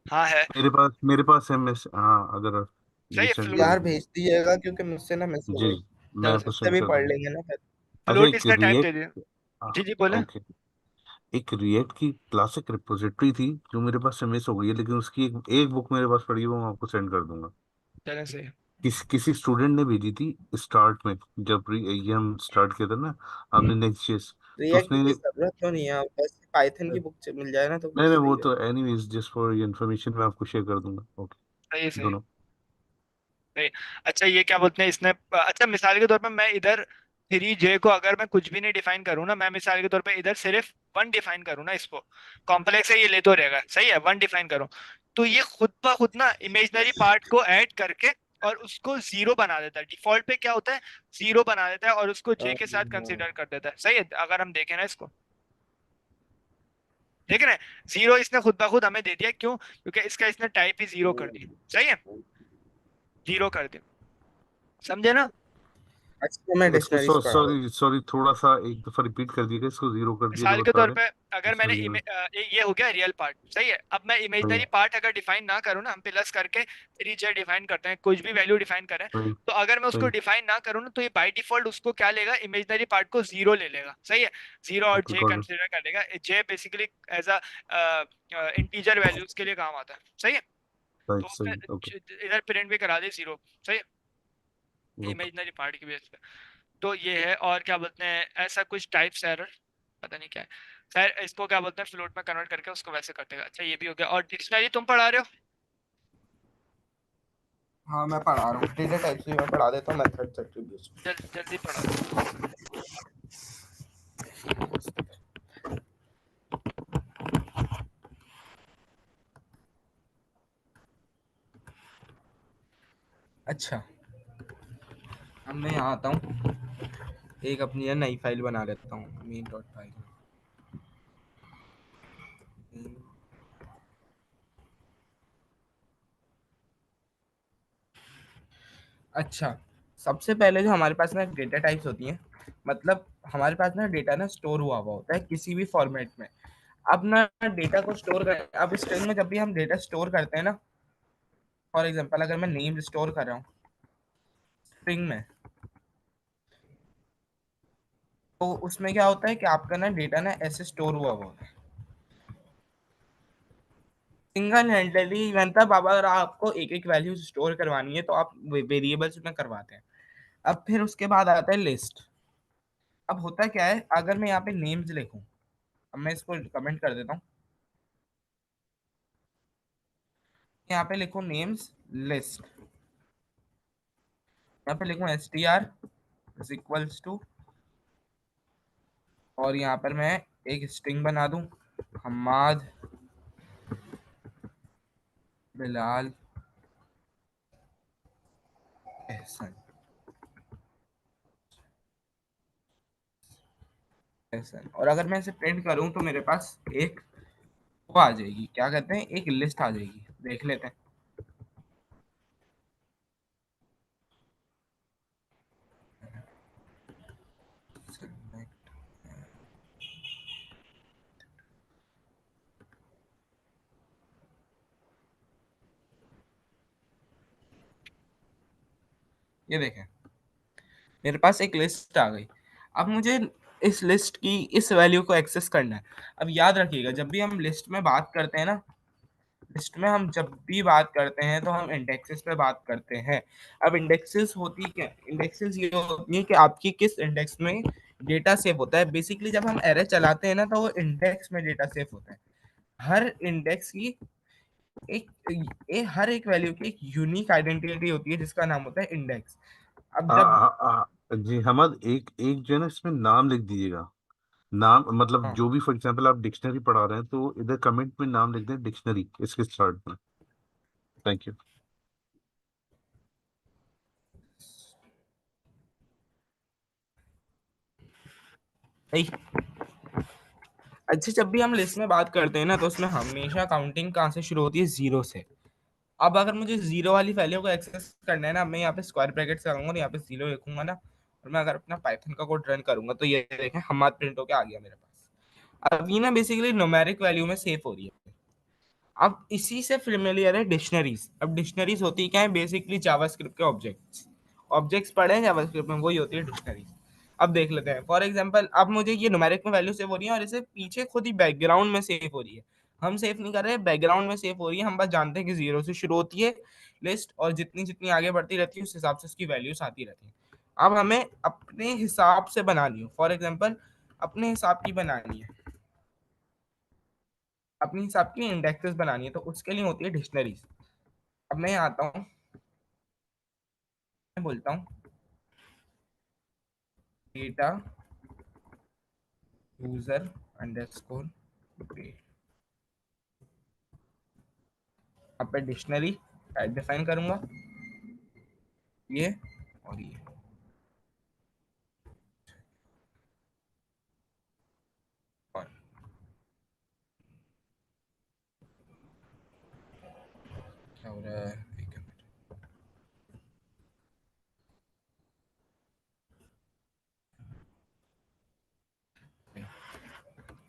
C: हाँ है,
D: मेरे पास MS, हाँ, अगर
C: सही
D: ये
C: है
D: सेंड
C: फ्लूट।
A: यार
D: करोगे।
A: भेज दीजिएगा क्योंकि मुझसे ना मिस हो
D: जी
A: गई।
D: जी, मैं
C: चलो
D: आपको
A: इससे
D: सेंड
A: भी
D: कर
A: पढ़
D: दूंगा।
A: लेंगे ना फिर।
D: अच्छा,
C: फ्लूट
D: एक
C: इसने टाइप दे
D: रिएक्ट,
C: दिया। जी जी बोले।
D: ओके, एक रिएक्ट की क्लासिक रिपोजिटरी थी जो मेरे पास से मिस हो गई है, लेकिन उसकी एक बुक मेरे पास पड़ी है, वो मैं आपको सेंड कर दूंगा।
C: चलें सही है।
D: किसी स्टूडेंट ने भेजी थी स्टार्ट में, जब ये हम स्टार्ट किया था ना, हमने नेक्स्ट चीज, तो
A: रिएक्ट
D: उसने,
A: की जरूरत तो नहीं है, बस पाइथन की बुक मिल जाए ना तो
D: नहीं नहीं, वो
A: सही है।
D: तो एनीवेज जस्ट फॉर इन्फॉर्मेशन मैं आपको शेयर कर दूंगा। ओके,
C: सही है, सही है,
D: दोनों।
C: सही। अच्छा ये क्या बोलते हैं इसने, अच्छा मिसाल के तौर पे मैं इधर 3J को अगर मैं कुछ भी नहीं डिफाइन करूँ ना, मैं मिसाल के तौर पे इधर सिर्फ 1 डिफाइन करूँ ना, इसको कॉम्प्लेक्स है ये ले तो रहेगा, सही है, 1 डिफाइन करूँ, तो ये खुद ब खुद ना इमेजिनरी पार्ट को ऐड करके और उसको 0 बना देता है। डिफॉल्ट पे क्या होता है, 0 बना देता है और उसको J के साथ
A: हाँ,
C: कंसिडर कर देता है, सही है। अगर हम देखें ना इसको, देख रहे हैं, 0 इसने खुद ब खुद हमें दे दिया, क्यों, क्योंकि इसका इसने टाइप ही 0 कर दी, सही है, 0 कर दिया, समझे ना।
A: अच्छा तो मैं
D: इसको
A: डिक्शनरीज पढ़ा रहा
D: सॉरी सॉरी, थोड़ा सा एक दफा रिपीट कर दिएगा, इसको जीरो कर दिया जो
C: मिसाल के
D: बता
C: तौर
D: रहे
C: पे
D: हैं।
C: अगर मैंने
D: समझिएगा।
C: ये हो गया रियल पार्ट, सही है। अब मैं
D: सही
C: इमेजिनरी पार्ट अगर डिफाइन ना करूँ ना, हम प्लस करके 3J डिफाइन करते हैं, कुछ भी वैल्यू डिफाइन करें,
D: सही
C: तो अगर मैं उसको
D: सही।
C: डिफाइन ना करूँ ना तो ये बाय डिफॉल्ट उसको क्या लेगा, इमेजिनरी पार्ट को 0 ले लेगा, सही है, 0 और
D: ओके,
C: J
D: गॉट
C: कंसिडर कर लेगा। J basically as a integer values के लिए काम आता है, सही है।
D: इट,
C: तो
D: सही, ओके
C: इधर प्रिंट भी करा दे 0, सही है,
D: ओके।
C: इमेजिनरी पार्ट की बेस पे। तो ये है, और क्या बोलते हैं, ऐसा कुछ टाइप्स एरर पता नहीं क्या है। खैर इसको क्या बोलते हैं, फ्लोट में कन्वर्ट करके उसको वैसे कटेगा। अच्छा ये भी हो गया। और डिक्शनरी तुम पढ़ा रहे हो?
A: हाँ मैं पढ़ा रहा हूँ, डेटा टाइप्स भी मैं पढ़ा देता हूँ, मेथड्स एट्रीब्यूट्स।
C: जल्दी पढ़ा दो।
A: अच्छा अब मैं यहाँ आता हूँ, एक अपनी ये नई फाइल बना लेता हूँ, मेन डॉट फाइल। अच्छा सबसे पहले जो हमारे पास ना डेटा टाइप्स होती हैं, मतलब हमारे पास ना डेटा ना स्टोर हुआ होता है किसी भी फॉर्मेट में। अब ना डेटा को स्टोर कर, अब स्ट्रिंग में जब भी हम डेटा स्टोर करते हैं ना, फॉर एग्जांपल अगर मैं नेम स्टोर कर रहा हूँ स्ट्रिंग में, तो उसमें क्या होता है कि आपका ना डेटा ना ऐसे स्टोर हुआ होता है सिंगल हैंडली। मतलब अब अगर आपको एक एक वैल्यू स्टोर करवानी है तो आप वेरिएबल्स में करवाते हैं। अब फिर उसके बाद आता है लिस्ट। अब होता क्या है, अगर मैं यहाँ पे नेम्स लिखूं, अब मैं इसको कमेंट कर देता हूँ, यहाँ पे लिखूं नेम्स लिस्ट, यहाँ पे लिखूं str इज इक्वल्स टू, और यहाँ पर मैं एक स्ट्रिंग बना दूं, हम्माद बिलाल एहसन एहसन। और अगर मैं इसे प्रिंट करूं तो मेरे पास एक वो आ जाएगी, क्या कहते हैं, एक लिस्ट आ जाएगी। देख लेते हैं। ये देखें मेरे पास एक लिस्ट आ गई। अब मुझे इस लिस्ट की इस वैल्यू को एक्सेस करना है। अब याद रखिएगा जब भी हम लिस्ट में बात करते हैं ना, लिस्ट में हम जब भी बात करते हैं तो हम इंडेक्सेस पे बात करते हैं। अब इंडेक्सेस होती क्या, इंडेक्सेस ये होती है कि आपकी किस इंडेक्स में डेटा सेव होता है। बेसिकली जब हम एरे चलाते हैं ना तो वो इंडेक्स में डेटा सेव होता है। हर इंडेक्स की हर एक वैल्यू की एक यूनिक आइडेंटिटी होती है जिसका नाम होता है इंडेक्स। अब
D: आ,
A: जब
D: आ, जी हमद, एक एक जो है ना इसमें नाम लिख दीजिएगा। नाम मतलब
A: हाँ
D: जो भी, फॉर एग्जांपल आप डिक्शनरी पढ़ा रहे हैं तो इधर कमेंट में नाम लिख दें डिक्शनरी इसके स्टार्ट में। Thank you.
A: भाई, अच्छा जब भी हम लिस्ट में बात करते हैं ना तो उसमें हमेशा काउंटिंग कहाँ से शुरू होती है, जीरो से। अब अगर मुझे जीरो वाली वैल्यू को एक्सेस करना है ना, मैं यहाँ पे स्क्वायर ब्रैकेट से लगाऊंगा और यहाँ पे जीरो लिखूंगा ना, और मैं अगर अपना पाइथन का कोड रन करूंगा तो ये देखें हमारा प्रिंट होके आ गया मेरे पास। अब ये ना बेसिकली न्यूमेरिक वैल्यू में सेव हो रही है। अब इसी से फेमिलियर है डिक्शनरीज। अब डिक्शनरीज होती क्या है, बेसिकली जावास्क्रिप्ट के ऑब्जेक्ट्स। ऑब्जेक्ट्स पढ़े हैं जावास्क्रिप्ट में, वही होती है डिक्शनरीज। अब देख लेते हैं फॉर एग्जांपल, अब मुझे ये न्यूमेरिक में वैल्यू सेव हो रही है और इसे पीछे खुद ही बैकग्राउंड में सेव हो रही है। हम सेव नहीं कर रहे, बैकग्राउंड में सेव हो रही है। हम बस जानते हैं कि जीरो से शुरू होती है लिस्ट, और जितनी जितनी आगे बढ़ती रहती है उस हिसाब से उसकी वैल्यूज आती रहती है। अब हमें अपने हिसाब से बनानी हो, फॉर एग्जाम्पल अपने हिसाब की बनानी है, अपनी हिसाब की इंडेक्सेस बनानी है, तो उसके लिए होती है डिक्शनरीज। अब मैं आता हूँ, मैं बोलता हूँ डेटा यूजर अंडरस्कोर ग्रेड, अब मैं डिक्शनरी टाइप डिफाइन करूंगा, ये और ये। और क्या हो रहा है, एक मिनट।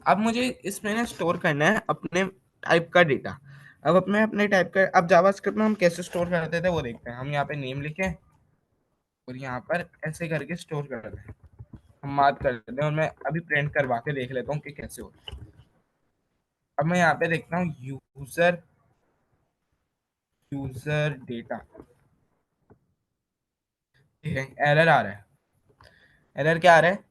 A: अब मुझे इसमें ना स्टोर करना है अपने टाइप का डेटा। अब अपने अपने टाइप का, अब जावास्क्रिप्ट में हम कैसे स्टोर करते थे वो देखते हैं। हम यहाँ पे नेम लिखें और यहाँ पर ऐसे करके स्टोर कर रहे हैं, हम बात कर लेते हैं, और मैं अभी प्रिंट करवा के देख लेता हूँ कि कैसे हो रहा है। अब मैं यहाँ पे देखता हूँ यूजर यूजर डेटा, ठीक है, एरर आ रहा है। एरर क्या आ रहा है,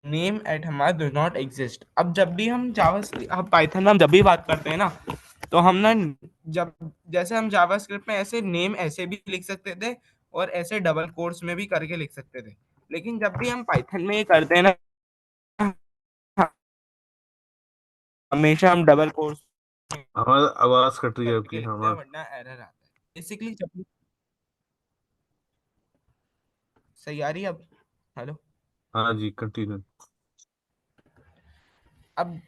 A: नेम एट हमारा डू नॉट एग्जिस्ट। अब जब भी हम अब पाइथन में हम जब भी बात करते हैं ना, तो हम ना, जब जैसे हम जावास्क्रिप्ट में ऐसे नेम ऐसे भी लिख सकते थे और ऐसे डबल कोट्स में भी करके लिख सकते थे, लेकिन जब भी हम पाइथन में ये करते हैं ना, हमेशा हम डबल कोट्स
D: हमारा आवाज कट रही है
A: करके
D: आपकी,
A: लिखते हैं,
D: हमारा।
A: वरना एरर आता है बेसिकली। जब भी सही आ रही है अब? हेलो?
D: हाँ जी, कंटिन्यू।
A: अब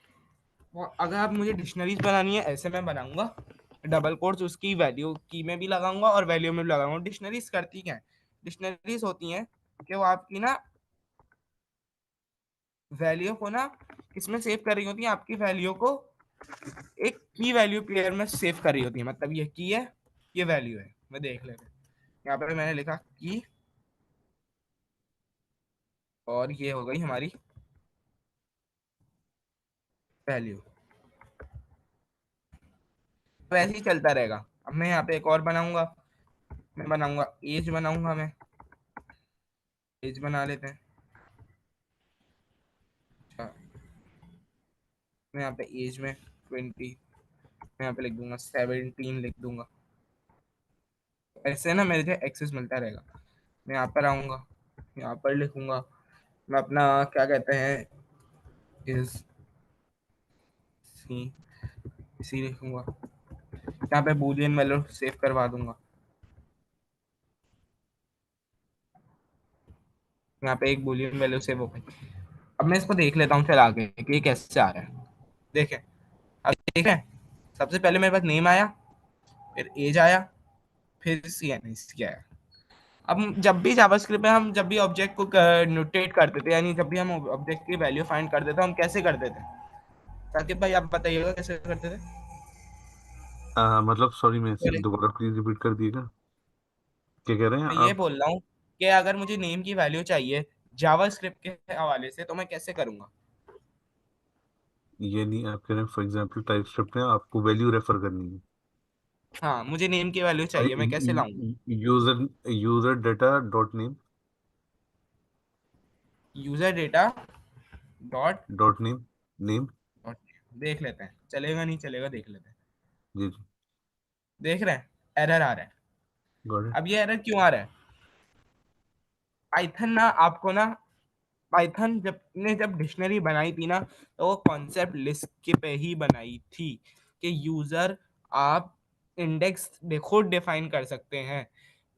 A: अगर आप मुझे डिक्शनरीज बनानी है, ऐसे मैं बनाऊंगा डबल कोट्स, उसकी वैल्यू की में भी लगाऊंगा और वैल्यू में भी लगाऊंगा। डिक्शनरीज करती क्या है? डिक्शनरीज होती हैं कि वो आपकी ना वैल्यू को ना किसमें सेव कर रही होती है, आपकी वैल्यू को एक की वैल्यू पेयर में सेव कर रही होती है। मतलब ये की है, ये वैल्यू है। मैं देख लेते हैं, यहाँ पे मैंने लिखा की, और ये हो गई हमारी वैल्यू। वैसे ही चलता रहेगा। अब मैं यहाँ पे एक और बनाऊंगा, मैं बनाऊंगा एज, बनाऊंगा मैं एज बना लेते हैं। अच्छा, मैं यहाँ पे एज में 20, मैं यहाँ पे लिख दूंगा 17 लिख दूंगा। ऐसे ना मेरे जो एक्सेस मिलता रहेगा। मैं यहाँ पर आऊंगा, यहाँ पर लिखूंगा मैं अपना, क्या कहते हैं, इस सी, इसी लिखूंगा। यहाँ पे बूलियन वैल्यू सेव करवा दूंगा। यहाँ पे एक बूलियन वैल्यू सेव हो गई। अब मैं इसको देख लेता हूँ फिर आगे कि ये कैसे आ रहा है। देखें, अब देखें, सबसे पहले मेरे पास नेम आया, फिर एज आया, फिर सी एन एस आया। अब जब भी जावास्क्रिप्ट में हम जब भी ऑब्जेक्ट को नोटेट करते थे, यानी जब भी हम ऑब्जेक्ट की वैल्यू फाइंड करते थे, हम कैसे करते थे? साकिब भाई आप बताइएगा कैसे करते थे?
D: मतलब सॉरी, मैं
A: पहले
D: दोबारा प्लीज रिपीट कर दिएगा। क्या कह रहे हैं
A: मैं ये
D: आप?
A: बोल रहा हूँ कि अगर मुझे नेम की वैल्यू चाहिए जावास्क्रिप्ट के हवाले से, तो मैं कैसे करूंगा?
D: ये नहीं, आप कह रहे हैं फॉर एग्जाम्पल टाइप स्क्रिप्ट में आपको वैल्यू रेफर करनी है।
A: हाँ, मुझे नेम की वैल्यू चाहिए, मैं कैसे लाऊंगा?
D: User user data dot name,
A: user data dot
D: dot name, name.
A: Dot, देख लेते हैं चलेगा नहीं चलेगा, देख लेते हैं।
D: जी जी,
A: देख रहे हैं एरर आ रहा है।
D: Got it.
A: अब ये एरर क्यों आ रहा है? पाइथन ना आपको ना, पाइथन जब डिक्शनरी बनाई थी ना, तो वो कॉन्सेप्ट लिस्ट के पे ही बनाई थी कि यूजर आप इंडेक्स देखो डिफाइन कर सकते हैं।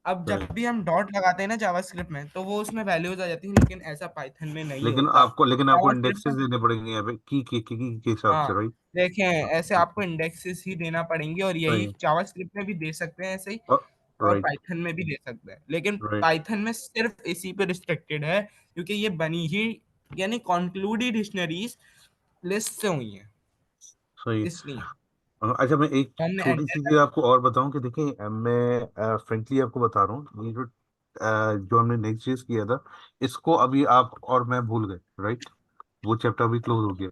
A: अब जब
D: राइट।
A: भी हम डॉट लगाते हैं ना जावास्क्रिप्ट में, तो वो उसमें वैल्यूज आ जाती है, लेकिन ऐसा पाइथन में नहीं होता।
D: लेकिन आपको
A: जावास्क्रिप्ट
D: इंडेक्सेस
A: में,
D: देने पड़ेंगे यहाँ पे की हिसाब से,
A: हाँ,
D: राइट।
A: देखें, ऐसे आपको इंडेक्सेस ही देना पड़ेंगे, और यही
D: राइट।
A: जावास्क्रिप्ट में भी दे सकते हैं ऐसे ही, और
D: राइट।
A: पाइथन में भी दे सकते हैं, लेकिन
D: राइट।
A: पाइथन में सिर्फ इसी पे रिस्ट्रिक्टेड है, क्योंकि ये बनी ही, यानी कंक्लूडेड डिक्शनरीज लिस्ट से हुई हैं,
D: सही।
A: इसलिए
D: अच्छा, मैं एक
A: तो हमने
D: छोटी सी
A: एंटर
D: चीज
A: कर।
D: आपको और बताऊं कि देखिए, मैं फ्रेंकली आपको बता रहा हूँ, ये जो हमने नेक्स्ट चीज किया था, इसको अभी आप और मैं भूल गए, राइट। वो चैप्टर अभी क्लोज हो गया।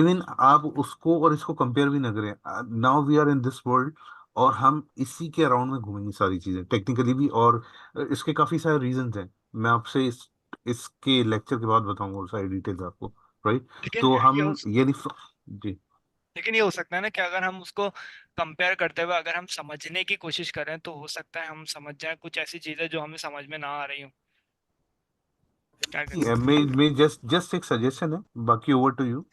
D: इवन आप उसको और इसको कंपेयर भी ना करें। Now we are in this world, और हम इसी के अराउंड में घूमेंगे सारी चीजें टेक्निकली भी, और इसके काफी सारे रीजंस हैं। मैं आपसे इसके लेक्चर के बाद बताऊंगा और सारी डिटेल्स आपको, राइट।
C: लेकिन
D: तो
C: ये
D: हम ये नहीं, जी।
C: लेकिन ये हो सकता है ना कि अगर हम उसको कंपेयर करते हुए अगर हम समझने की कोशिश करें तो हो सकता है हम समझ जाएं कुछ ऐसी चीजें जो हमें समझ में ना आ रही हो। क्या कहते हैं?
D: मैं जस्ट जस्ट एक सजेशन है, बाकी ओवर टू यू।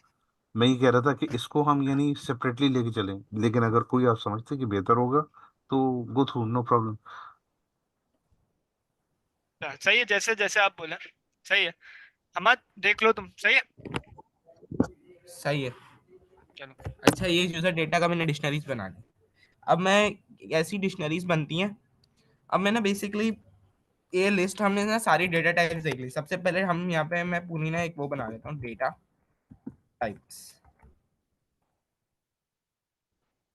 D: मैं ये कह रहा था कि इसको हम यानी सेपरेटली लेके चलें, लेकिन अगर कोई आप समझते कि बेहतर होगा, तो गो थ्रू, नो प्रॉब्लम।
C: सही है, जैसे जैसे आप बोले सही है। हम देख लो तुम, सही है।
A: सही है।
C: चलो।
A: अच्छा, ये यूजर डेटा का मैंने डिक्शनरीज बना ली। अब मैं, ऐसी डिक्शनरीज बनती हैं। अब मैं ना बेसिकली ये लिस्ट हमने ना सारी डेटा टाइप्स देख ली। सबसे पहले हम यहाँ पे, मैं पूरी ना एक वो बना लेता हूँ, डेटा टाइप्स।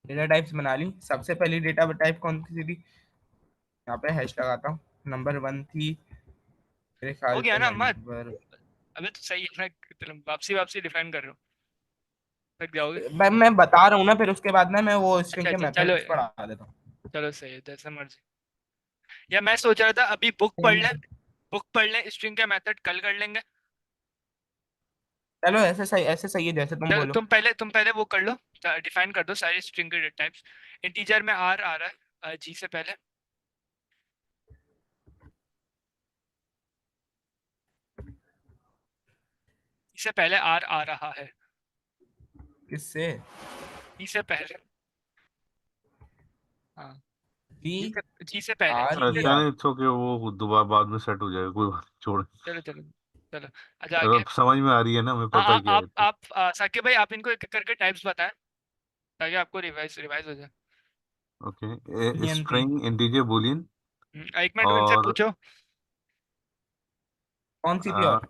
A: डेटा टाइप्स बना ली। सबसे पहली डेटा टाइप कौन सी थी? यहाँ पे हैश लगाता हूँ। नंबर 1 थी मेरे
C: हो
A: ख्याल
C: गया
A: पे,
C: ना मत।
A: नंबर,
C: अबे तो सही है ना, वापसी वापसी डिफाइन कर रहे हो, थक जाओगे।
A: मैं बता रहा हूँ ना, फिर उसके बाद ना मैं वो स्ट्रिंग
C: अच्छा
A: के
C: अच्छा, चलो।
A: मेथड्स पढ़ा देता हूँ।
C: चलो सही है, जैसे मर्जी। या मैं सोच रहा था अभी बुक पढ़ लें, बुक पढ़ लें, स्ट्रिंग का मेथड कल कर लेंगे।
A: चलो ऐसे सही है जैसे तुम बोलो।
C: तुम पहले वो कर लो, डिफाइन कर दो सारे स्ट्रिंग के टाइप्स। इंटीजर में आर आ रहा है जी से पहले। इससे पहले आर आ रहा है।
A: किससे?
C: जी से पहले। हाँ,
A: जी
C: जी से पहले,
A: आर
C: जी से।
A: ई
D: अच्छा
A: आर।
D: नहीं, इट्स ओके, वो दोबारा बाद में सेट हो जाएगा, कोई बात नहीं, छोड़।
C: चलो चलो चलो, अच्छा
D: चलो,
C: आगे।
D: अब समझ में आ रही है ना, हमें
C: हाँ
D: पता क्या है।
C: साकिब भाई आप इनको एक एक करके टाइप्स बताएं ताकि आपको रिवाइज रिवाइज हो जाए।
D: Okay,
A: ENP.
D: String, integer, Boolean.
C: एक मिनट इनसे
D: और
C: पूछो।
A: कौन सी थी
D: आ,
A: और?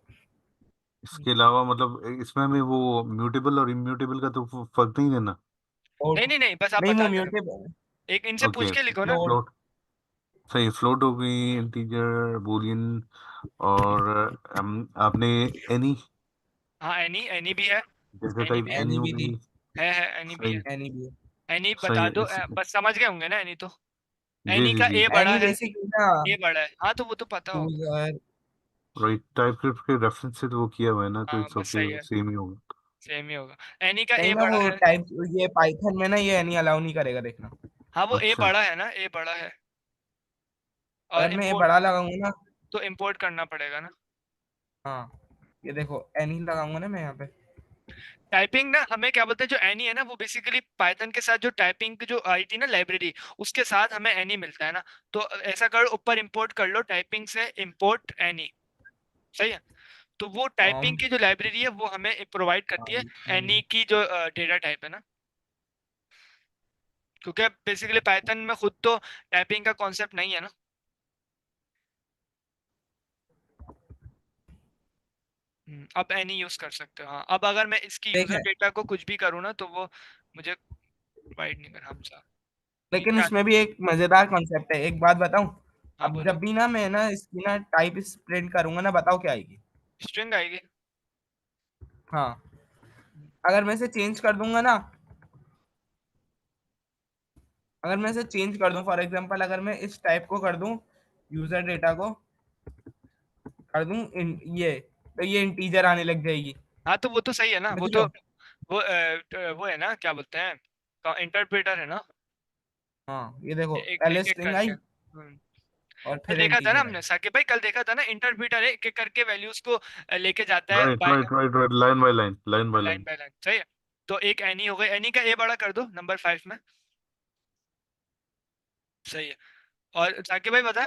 D: इसके अलावा मतलब इसमें हमें वो म्यूटेबल और इम्यूटेबल का तो फर्क नहीं देना।
A: फ्लोट।
C: नहीं नहीं नहीं, बस आप
A: नहीं वो
C: बता दो।
A: म्यूटेबल।
C: एक इनसे पूछ
D: ओके,
C: के लिखो ना।
A: फ्लोट।
D: फ्लोट। सही, फ्लोट हो गई, इंटीजर, बूलियन। और आपने एनी,
C: हाँ, एनी एनी भी है।
D: जैसे
C: एनी
D: टाइप
C: भी है।
D: एनी
A: एनी
D: हो
A: भी थी।
D: गई।
C: है एनी भी है।
D: सही।
A: एनी भी है।
C: एनी
D: सही
C: बता
D: है
C: दो,
D: इस।
C: बस समझ गए होंगे ना एनी तो।
D: जी
C: एनी
D: जी
C: का
D: जी।
C: ए बड़ा
A: एनी
C: है।
A: बेसिकली ना
C: ए बड़ा है, हाँ तो वो तो पता होगा।
A: यूजर।
D: राइट, टाइपस्क्रिप्ट के रेफरेंस से तो वो किया हुआ है ना, तो
C: हाँ
D: इट्स
C: बस
D: ओके,
C: सही है,
D: सेम ही होगा।
C: सेम ही होगा। एनी का
A: नहीं
C: ए
A: ना
C: बड़ा
A: वो
C: है।
A: टाइप, ये पाइथन में ना ये एनी अलाउ नहीं करेगा देखना।
C: हाँ वो ए
D: अच्छा।
C: बड़ा है ना, ए बड़ा है। और
A: अगर मैं ये
C: इम्पोर्ट,
A: बड़ा लगाऊंगा ना।
C: तो इम्पोर्ट करना पड़ेगा ना।
A: हाँ ये देखो एनी लगाऊंगा ना मैं यहाँ पे।
C: टाइपिंग ना हमें क्या बोलते हैं, जो एनी है ना वो बेसिकली पाइथन के साथ जो टाइपिंग की जो आई थी ना लाइब्रेरी, उसके साथ हमें एनी मिलता है ना। तो ऐसा करो, ऊपर इंपोर्ट कर लो टाइपिंग से, इंपोर्ट एनी। सही है। तो वो टाइपिंग की जो लाइब्रेरी है वो हमें प्रोवाइड करती है एनी की जो डेटा टाइप है ना। क्योंकि बेसिकली पाइथन में खुद तो टाइपिंग का कॉन्सेप्ट नहीं है ना। अब एनी यूज कर सकते हो। हाँ, अब अगर मैं इसकी
A: देख
C: यूजर
A: है।
C: डेटा को कुछ भी करूँ ना तो वो मुझे प्रोवाइड नहीं कर हमसा।
A: लेकिन
C: नीचे
A: इसमें भी एक मजेदार कॉन्सेप्ट है, एक बात बताऊं।
C: हाँ
A: अब
C: बोलो।
A: जब भी ना मैं ना इसकी ना टाइप प्रिंट करूंगा ना, बताओ क्या आएगी?
C: स्ट्रिंग आएगी।
A: हाँ। अगर मैं इसे चेंज कर दूंगा ना, अगर मैं इसे चेंज कर दूं, फॉर एग्जांपल अगर मैं इस टाइप को कर दूं, यूजर डेटा को कर दूं ये, तो ये इंटीजर आने लग जाएगी।
C: हाँ तो वो तो सही है ना,
A: समझ
C: वो
A: रहे
C: तो
A: हो?
C: वो है ना, क्या बोलते हैं, इंटरप्रेटर है ना।
A: हाँ ये देखो पहले
C: एक एक
A: स्ट्रिंग
C: करके।
A: आई और
C: कल
A: फिर
C: देखा था ना
A: इंटीजर आई।
C: हमने, साकिब भाई कल देखा था ना, इंटरप्रेटर है, एक एक करके वैल्यूज को लेके जाता है
D: right
C: by
D: right right right, line by line, line by
C: line
D: line.
C: By line. सही है। तो एक एनी हो गई, एनी का ए बड़ा कर दो नंबर 5 में। सही है। और साकिब भाई बता।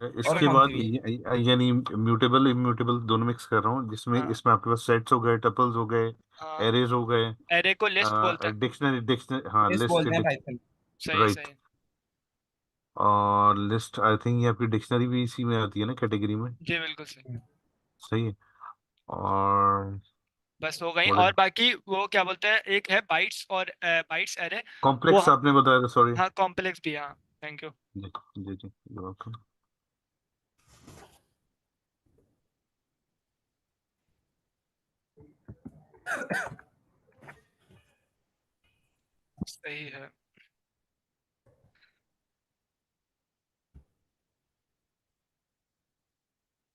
A: और
D: इसके
A: कौन सी
D: बाद
A: भी है?
D: यानी म्यूटेबल इम्यूटेबल दोनों मिक्स कर रहा हूँ, जिसमें
C: हाँ
D: इसमें आपके पास सेट्स हो गए, टपल्स हो गए,
C: हाँ,
D: एरेज हो गए,
C: एरे को लिस्ट बोलते हैं।
D: डिक्शनरी डिक्शनरी, हाँ
A: लिस्ट
D: लिस्ट,
A: बोलते हैं पाइथन।
C: सही है सही
D: राइट।
C: है।
D: और लिस्ट आई थिंक ये आपकी डिक्शनरी भी इसी में आती है ना, कैटेगरी में।
C: जी बिल्कुल सही।
D: सही है। और
C: बस हो गई,
D: बोले,
C: और बाकी वो क्या बोलते हैं, एक है बाइट्स और बाइट्स एरे। वो
D: कॉम्प्लेक्स आपने बताया था, सॉरी।
C: हाँ कॉम्प्लेक्स भी, हाँ थैंक यू।
D: जी जी जी, welcome।
C: सही है।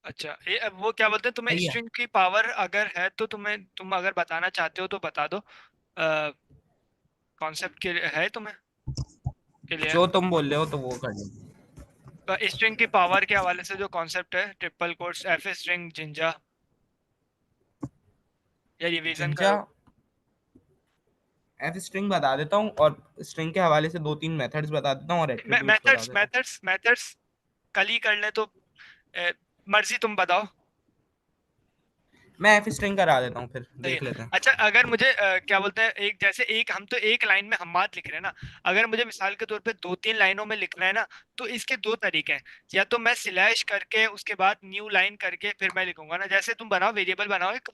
C: अच्छा ये अब वो क्या बोलते हैं, तुम्हें
A: सही है।
C: स्ट्रिंग की पावर अगर है तो तुम अगर बताना चाहते हो तो बता दो। कॉन्सेप्ट के है तुम्हें क्लियर?
A: जो तुम बोल रहे हो तो वो कर लो।
C: स्ट्रिंग की पावर के हवाले से जो कॉन्सेप्ट है, triple quotes, F string, Jinja, या रिवीजन
A: जिंजा।
C: करो।
A: एफ स्ट्रिंग बता देता हूँ, और स्ट्रिंग के हवाले से दो तीन मेथड्स बता देता हूँ और एट्रीब्यूट्स बता
C: मेथड्स
A: देता हूँ।
C: मेथड्स मेथड्स कल ही कर ले तो मर्जी तुम बताओ।
A: मैं एफ स्ट्रिंग करा देता हूँ, फिर
C: सही
A: देख
C: है।
A: लेते हैं।
C: अच्छा अगर मुझे क्या बोलते हैं, एक जैसे एक हम तो एक लाइन में हम बात लिख रहे हैं ना, अगर मुझे मिसाल के तौर पे 2-3 लाइनों में लिखना है ना, तो इसके दो तरीके हैं। या तो मैं स्लैश करके उसके बाद न्यू लाइन करके फिर मैं लिखूंगा ना, जैसे तुम बनाओ वेरिएबल बनाओ एक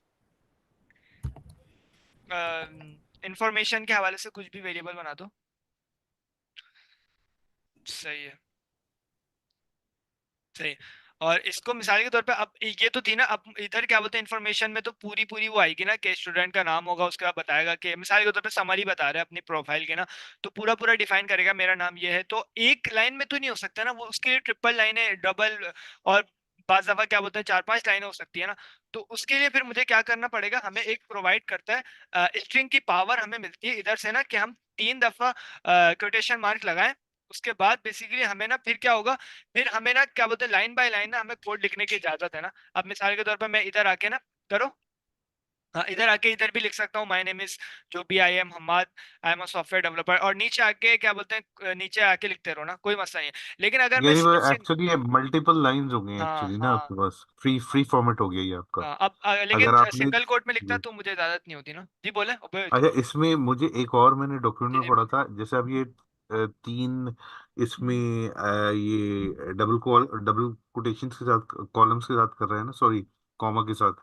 C: इंफॉर्मेशन के हवाले से कुछ भी वेरिएबल बना दो। सही है सही। और इसको मिसाल के तौर पे, अब ये तो थी ना, अब इधर क्या बोलते हैं, इन्फॉर्मेशन में तो पूरी पूरी वो आएगी ना कि स्टूडेंट का नाम होगा, उसके बाद बताएगा कि मिसाल के तौर पे समरी बता रहे हैं अपनी प्रोफाइल के ना, तो पूरा पूरा डिफाइन करेगा मेरा नाम ये है। तो एक लाइन में तो नहीं हो सकता ना वो, उसके लिए ट्रिपल लाइन है, डबल और बाज़ दफ़ा क्या बोलते हैं 4-5 लाइनें हो सकती है ना, तो उसके लिए फिर मुझे क्या करना पड़ेगा, हमें एक प्रोवाइड करता है स्ट्रिंग की पावर हमें मिलती है इधर से ना कि हम 3 दफ़ा कोटेशन मार्क लगाएँ, उसके बाद बेसिकली हमें ना फिर क्या होगा, फिर हमें ना क्या बोलते हैं लाइन बाय लाइन ना हमें कोड लिखने की इजाज़त है ना। अब मिसाल के तौर पे मैं इधर आके ना करो, हाँ, इधर आके इधर भी लिख सकता हूँ माय नेम इज़ जो भी I am Hammad, I am a software developer, और नीचे आके क्या बोलते हैं नीचे आके लिखते रहो ना, कोई मसला नहीं है। लेकिन अगर मैं
D: यानी वो
C: सिर्फ से
D: एक्चुअली मल्टीपल लाइंस हो गई
C: हाँ,
D: एक्चुअली ना
C: हाँ,
D: आपके पास, फ्री फ्री फॉर्मेट हो गया ये आपका।
C: हाँ, अब लेकिन
D: अगर आपने
C: सिंगल कोट में लिखता
D: जी,
C: तो मुझे इजाज़त नहीं होती ना। जी बोले? ओबे
D: अच्छा इसमें मुझे एक और मैंने डॉक्यूमेंट
C: जी,
D: में
C: जी
D: पढ़ा
C: बोले।
D: था, जैसे अब ये तीन इसमें ये डबल कोटेशन के साथ कॉलम्स के साथ कर रहे हैं ना, सॉरी कॉमा के साथ,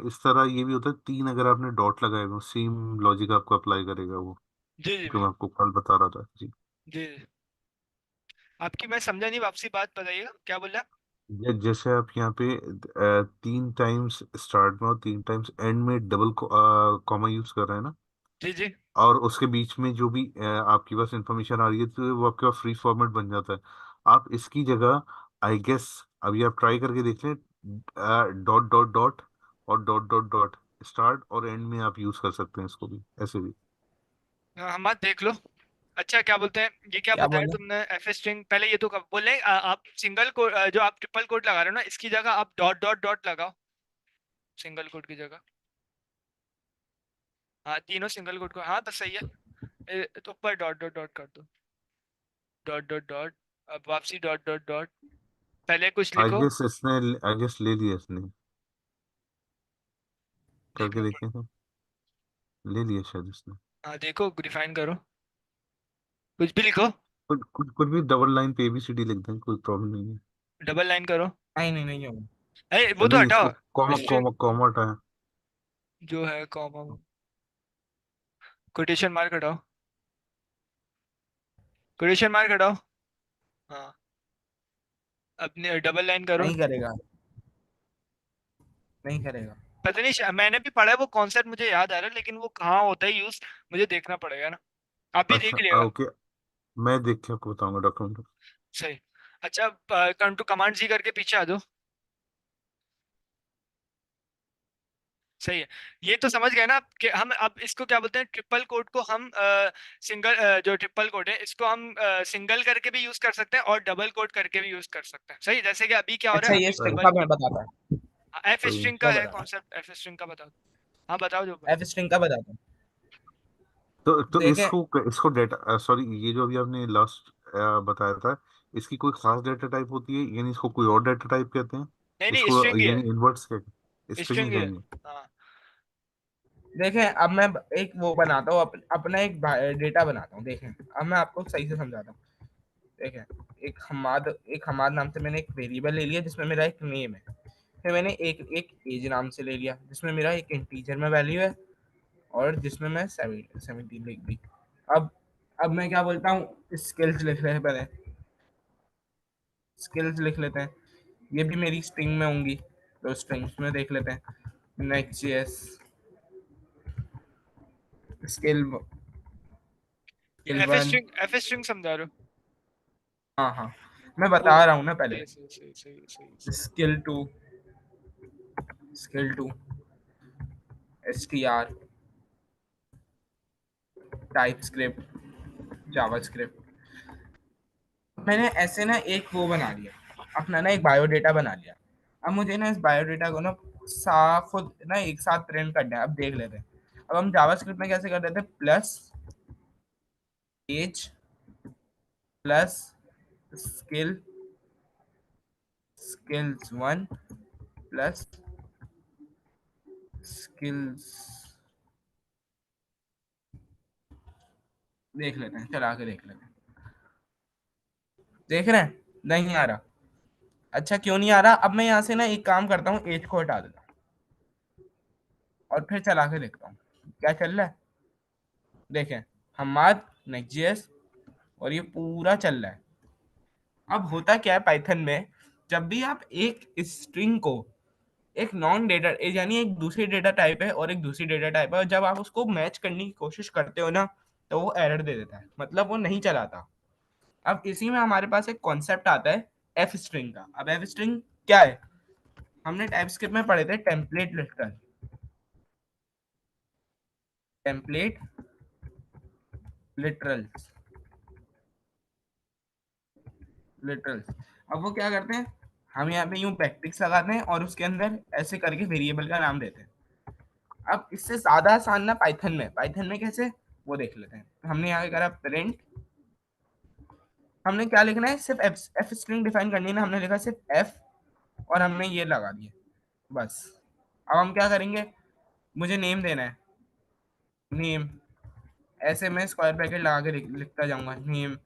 D: इस तरह ये भी होता है, तीन अगर आपने डॉट लगाए हुए सेम लॉजिक आपको अप्लाई करेगा वो,
C: जी, जी,
D: जो मैं आपको कल बता रहा था जी।
C: जी, जी। आपकी मैं समझा नहीं, वापसी बात बताइएगा, क्या बोला?
D: जैसे आप यहाँ पे तीन टाइम्स स्टार्ट में और तीन टाइम्स एंड में डबल कॉमा यूज कर रहे हैं ना,
C: जी, जी।
D: और उसके बीच में जो भी आपके पास इंफॉर्मेशन आ रही है तो वो आपके पास फ्री फॉर्मेट बन जाता है। आप इसकी जगह आई गेस अभी आप ट्राई करके देख लें, डॉट डॉट डॉट और डॉट डॉट डॉट स्टार्ट और एंड में आप यूज कर सकते हैं इसको भी ऐसे भी।
C: हाँ, हम बात देख लो। अच्छा क्या बोलते हैं, ये क्या
A: क्या
C: बताया
A: बोले?
C: तुमने एफ स्ट्रिंग, पहले ये तो कब बोले आप सिंगल कोड जो आप ट्रिपल कोड लगा रहे हो ना, इसकी जगह आप डॉट डॉट डॉट लगाओ सिंगल कोड की जगह। हाँ, तीनों सिंगल कोड को, हाँ बस सही है। तो ऊपर डॉट डॉट डॉट कर दो, डॉट डॉट डॉट, अब वापसी डॉट डॉट डॉट, पहले कुछ
D: आई
C: लिखो।
D: गेस इसने आई गेस ले लिया इसने,
C: एक
D: करके
C: मिनट,
D: देखें तो ले लिया शायद इसने।
C: हाँ देखो डिफाइन करो, कुछ भी लिखो,
D: कुछ कुछ कुछ भी डबल लाइन पे ABCD लिख दें, कोई प्रॉब्लम नहीं है।
C: डबल लाइन करो।
A: नहीं नहीं नहीं होगा।
C: अरे वो तो
D: नहीं
C: हटाओ,
D: इसको कॉमा
C: स्ट्रिंग
D: कॉमा कॉमा हटाएं।
C: जो है कॉमा, कोटेशन मार्क हटाओ, कोटेशन मार्क हटाओ। हाँ, अपने डबल लाइन करो।
A: नहीं करेगा, नहीं करेगा।
C: पता नहीं मैंने भी पढ़ा है वो कॉन्सेप्ट, मुझे याद आ रहा है, लेकिन वो कहाँ होता है यूज, मुझे देखना पड़ेगा ना। आप भी देख
D: अच्छा
C: लिएगा।
D: ओके, मैं देख के आपको बताऊंगा डॉक्यूमेंट।
C: सही। अच्छा, कमांड जी करके पीछे आ जाओ। सही है। ये तो समझ गए ना आप कि हम अब इसको क्या बोलते हैं, ट्रिपल कोड को हम सिंगल जो ट्रिपल कोड है इसको हम सिंगल करके भी यूज कर सकते हैं और डबल कोड करके भी यूज कर सकते हैं। सही, जैसे कि अभी क्या हो रहा
A: अच्छा
C: है,
A: ये
C: अभी
A: स्ट्रिंग
C: डबल
A: का
C: कोड।
A: मैं बताता हूँ।
C: एफ
D: सही है।
C: स्ट्रिंग का
A: मैं
C: है
A: बताता
C: कॉन्सेप्ट, एफ स्ट्रिंग का बताओ। हाँ बताओ जो
A: हूँ, एफ स्ट्रिंग का बताता हूँ।
D: तो
A: देखें,
D: इसको इसको डेटा सॉरी, ये जो अभी आपने लास्ट बताया था, इसकी कोई खास डेटा टाइप होती है, यानी इसको कोई और डेटा टाइप कहते हैं
C: नहीं नहीं,
D: इसको,
C: स्ट्रिंग ही है,
D: यानी इनवर्ट्स क्या स्ट्रिंग ही
C: स्ट्रिंग ही है।
D: कहेंगे।
C: हाँ,
A: देखें अब मैं एक वो बनाता हूँ, अपना एक डेटा बनाता हूँ। देखें अब मैं आपको सही से समझाता हूँ। देखें, एक हमाद नाम से मैंने एक वेरिएबल ले लिया जिसमें मेरा एक नेम है। फिर मैंने एक एक एज नाम से ले लिया जिसमें मेरा एक इंटीजर में वैल्यू है और जिसमें मैं 17 लिख दी। अब अब मैं क्या बोलता हूँ, स्किल्स लिख रहे हैं, पहले स्किल्स लिख लेते हैं। ये भी मेरी स्ट्रिंग में होंगी, तो स्ट्रिंग्स में देख लेते हैं। नेक्स्ट.js स्किल
C: ये
A: स्किल वन।
C: एफ स्ट्रिंग समझा रहे हो?
A: हाँ हाँ, मैं
C: ओ,
A: बता रहा हूँ ना पहले।
C: सही सही सही सही सही सही।
A: Skill two, skill 2 str TypeScript JavaScript. मैंने ऐसे ना एक वो बना लिया, अपना ना एक बायोडेटा बना लिया। अब मुझे ना इस बायोडेटा को ना साफ ना एक साथ प्रिंट करना है। अब देख लेते हैं। अब हम जावास्क्रिप्ट में कैसे कर देते हैं, plus age plus skill skills 1 plus skills, देख लेते हैं, चला के देख लेते हैं। देख रहे हैं, नहीं आ रहा। अच्छा क्यों नहीं आ रहा, अब मैं यहाँ से ना एक काम करता हूँ, एज को हटा देता हूँ और फिर चला के देखता हूँ क्या चल रहा है। देखें, हमाद नेक्स्ट.js और ये पूरा चल रहा है। अब होता क्या है पाइथन में, जब भी आप एक स्ट्रिंग को एक नॉन डेटा यानी एक दूसरी डेटा टाइप है और एक दूसरी डेटा टाइप है, और जब आप उसको मैच करने की कोशिश करते हो ना, तो वो एरर दे देता है, मतलब वो नहीं चलाता। अब इसी में हमारे पास एक कॉन्सेप्ट आता है एफ स्ट्रिंग का। अब एफ स्ट्रिंग क्या है, हमने टाइपस्क्रिप्ट में पढ़े थे template literal, template literals, literals. अब वो क्या करते हैं, हम यहाँ पे यूं बैकटिक्स लगाते हैं और उसके अंदर ऐसे करके वेरिएबल का नाम देते हैं। अब इससे ज्यादा आसान ना पाइथन में, पाइथन में कैसे वो देख लेते हैं। हमने यहाँ करा प्रिंट, हमने क्या लिखना है, सिर्फ एफ स्ट्रिंग डिफाइन करनी है ना, हमने लिखा सिर्फ एफ और हमने ये लगा दिया बस। अब हम क्या करेंगे, मुझे नेम देना है, नेम, ऐसे मैं स्क्वायर ब्रैकेट लगा के लिखता जाऊंगा नेम।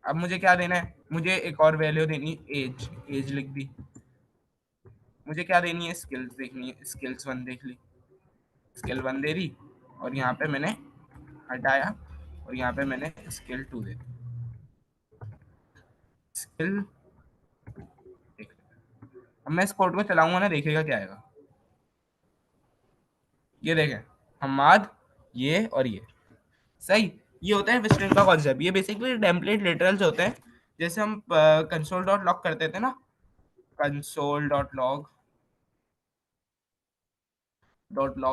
A: अब मुझे क्या देना है, मुझे एक और वैल्यू देनी है एज, एज लिख दी। मुझे क्या देनी है, स्किल्स देखनी है, स्किल्स 1 देख ली, स्किल 1 दे दी, और यहाँ पे मैंने हटाया और यहाँ पे मैंने स्किल 2 दे दी, स्किल। अब मैं इस कोड को चलाऊंगा ना, देखिएगा क्या आएगा, ये देखें हमाद, ये और ये सही। ये होता है स्ट्रिंग का कॉन्सेप्ट, ये बेसिकली टेम्पलेट लिटरल्स होते हैं। जैसे हम कंसोल डॉट लॉग करते थे ना, कंसोल डॉट लॉग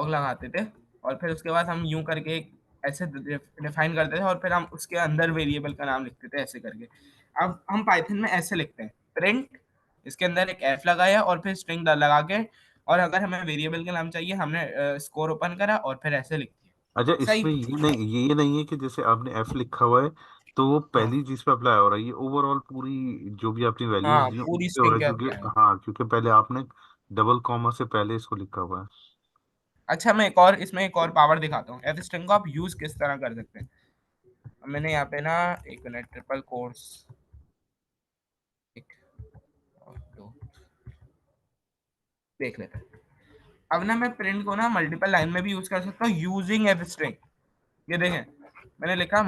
A: लगाते थे, और फिर उसके बाद हम यूं करके ऐसे डिफाइन करते थे और फिर हम उसके अंदर वेरिएबल का नाम लिखते थे ऐसे करके। अब हम पाइथन में ऐसे लिखते हैं, प्रिंट, इसके अंदर एक एफ लगाया और फिर स्ट्रिंग लगा के, और अगर हमें वेरिएबल का नाम चाहिए हमने स्कोर ओपन करा और फिर ऐसे लिख
D: अच्छा,
A: दिया सही।
D: इसमें ये नहीं है कि जैसे आपने एफ लिखा हुआ है तो वो
A: हाँ
D: पहली चीज पे अप्लाई हो रहा है, ये ओवरऑल पूरी जो भी आपने वैल्यूज
A: हाँ,
D: दी हैं उस
A: पूरी
D: पे हो रहा
A: स्ट्रिंग
D: है,
A: का
D: क्योंकि
A: अप्लाई होगा।
D: हाँ, क्योंकि पहले आपने डबल कॉमा से पहले इसको लिखा हुआ है।
A: अच्छा, मैं एक और इसमें एक और पावर दिखाता हूँ, एफ स्ट्रिंग को आप यूज किस तरह कर सकते हैं। अब मैंने यहाँ पे ना, एक मिनट, ट्रिपल कोर्स, एक और दो, देख लेते हैं। अब ना मैं प्रिंट को ना मल्टीपल लाइन में भी यूज कर सकता हूँ यूजिंग एफ स्ट्रिंग। ये देखें, मैंने लिखा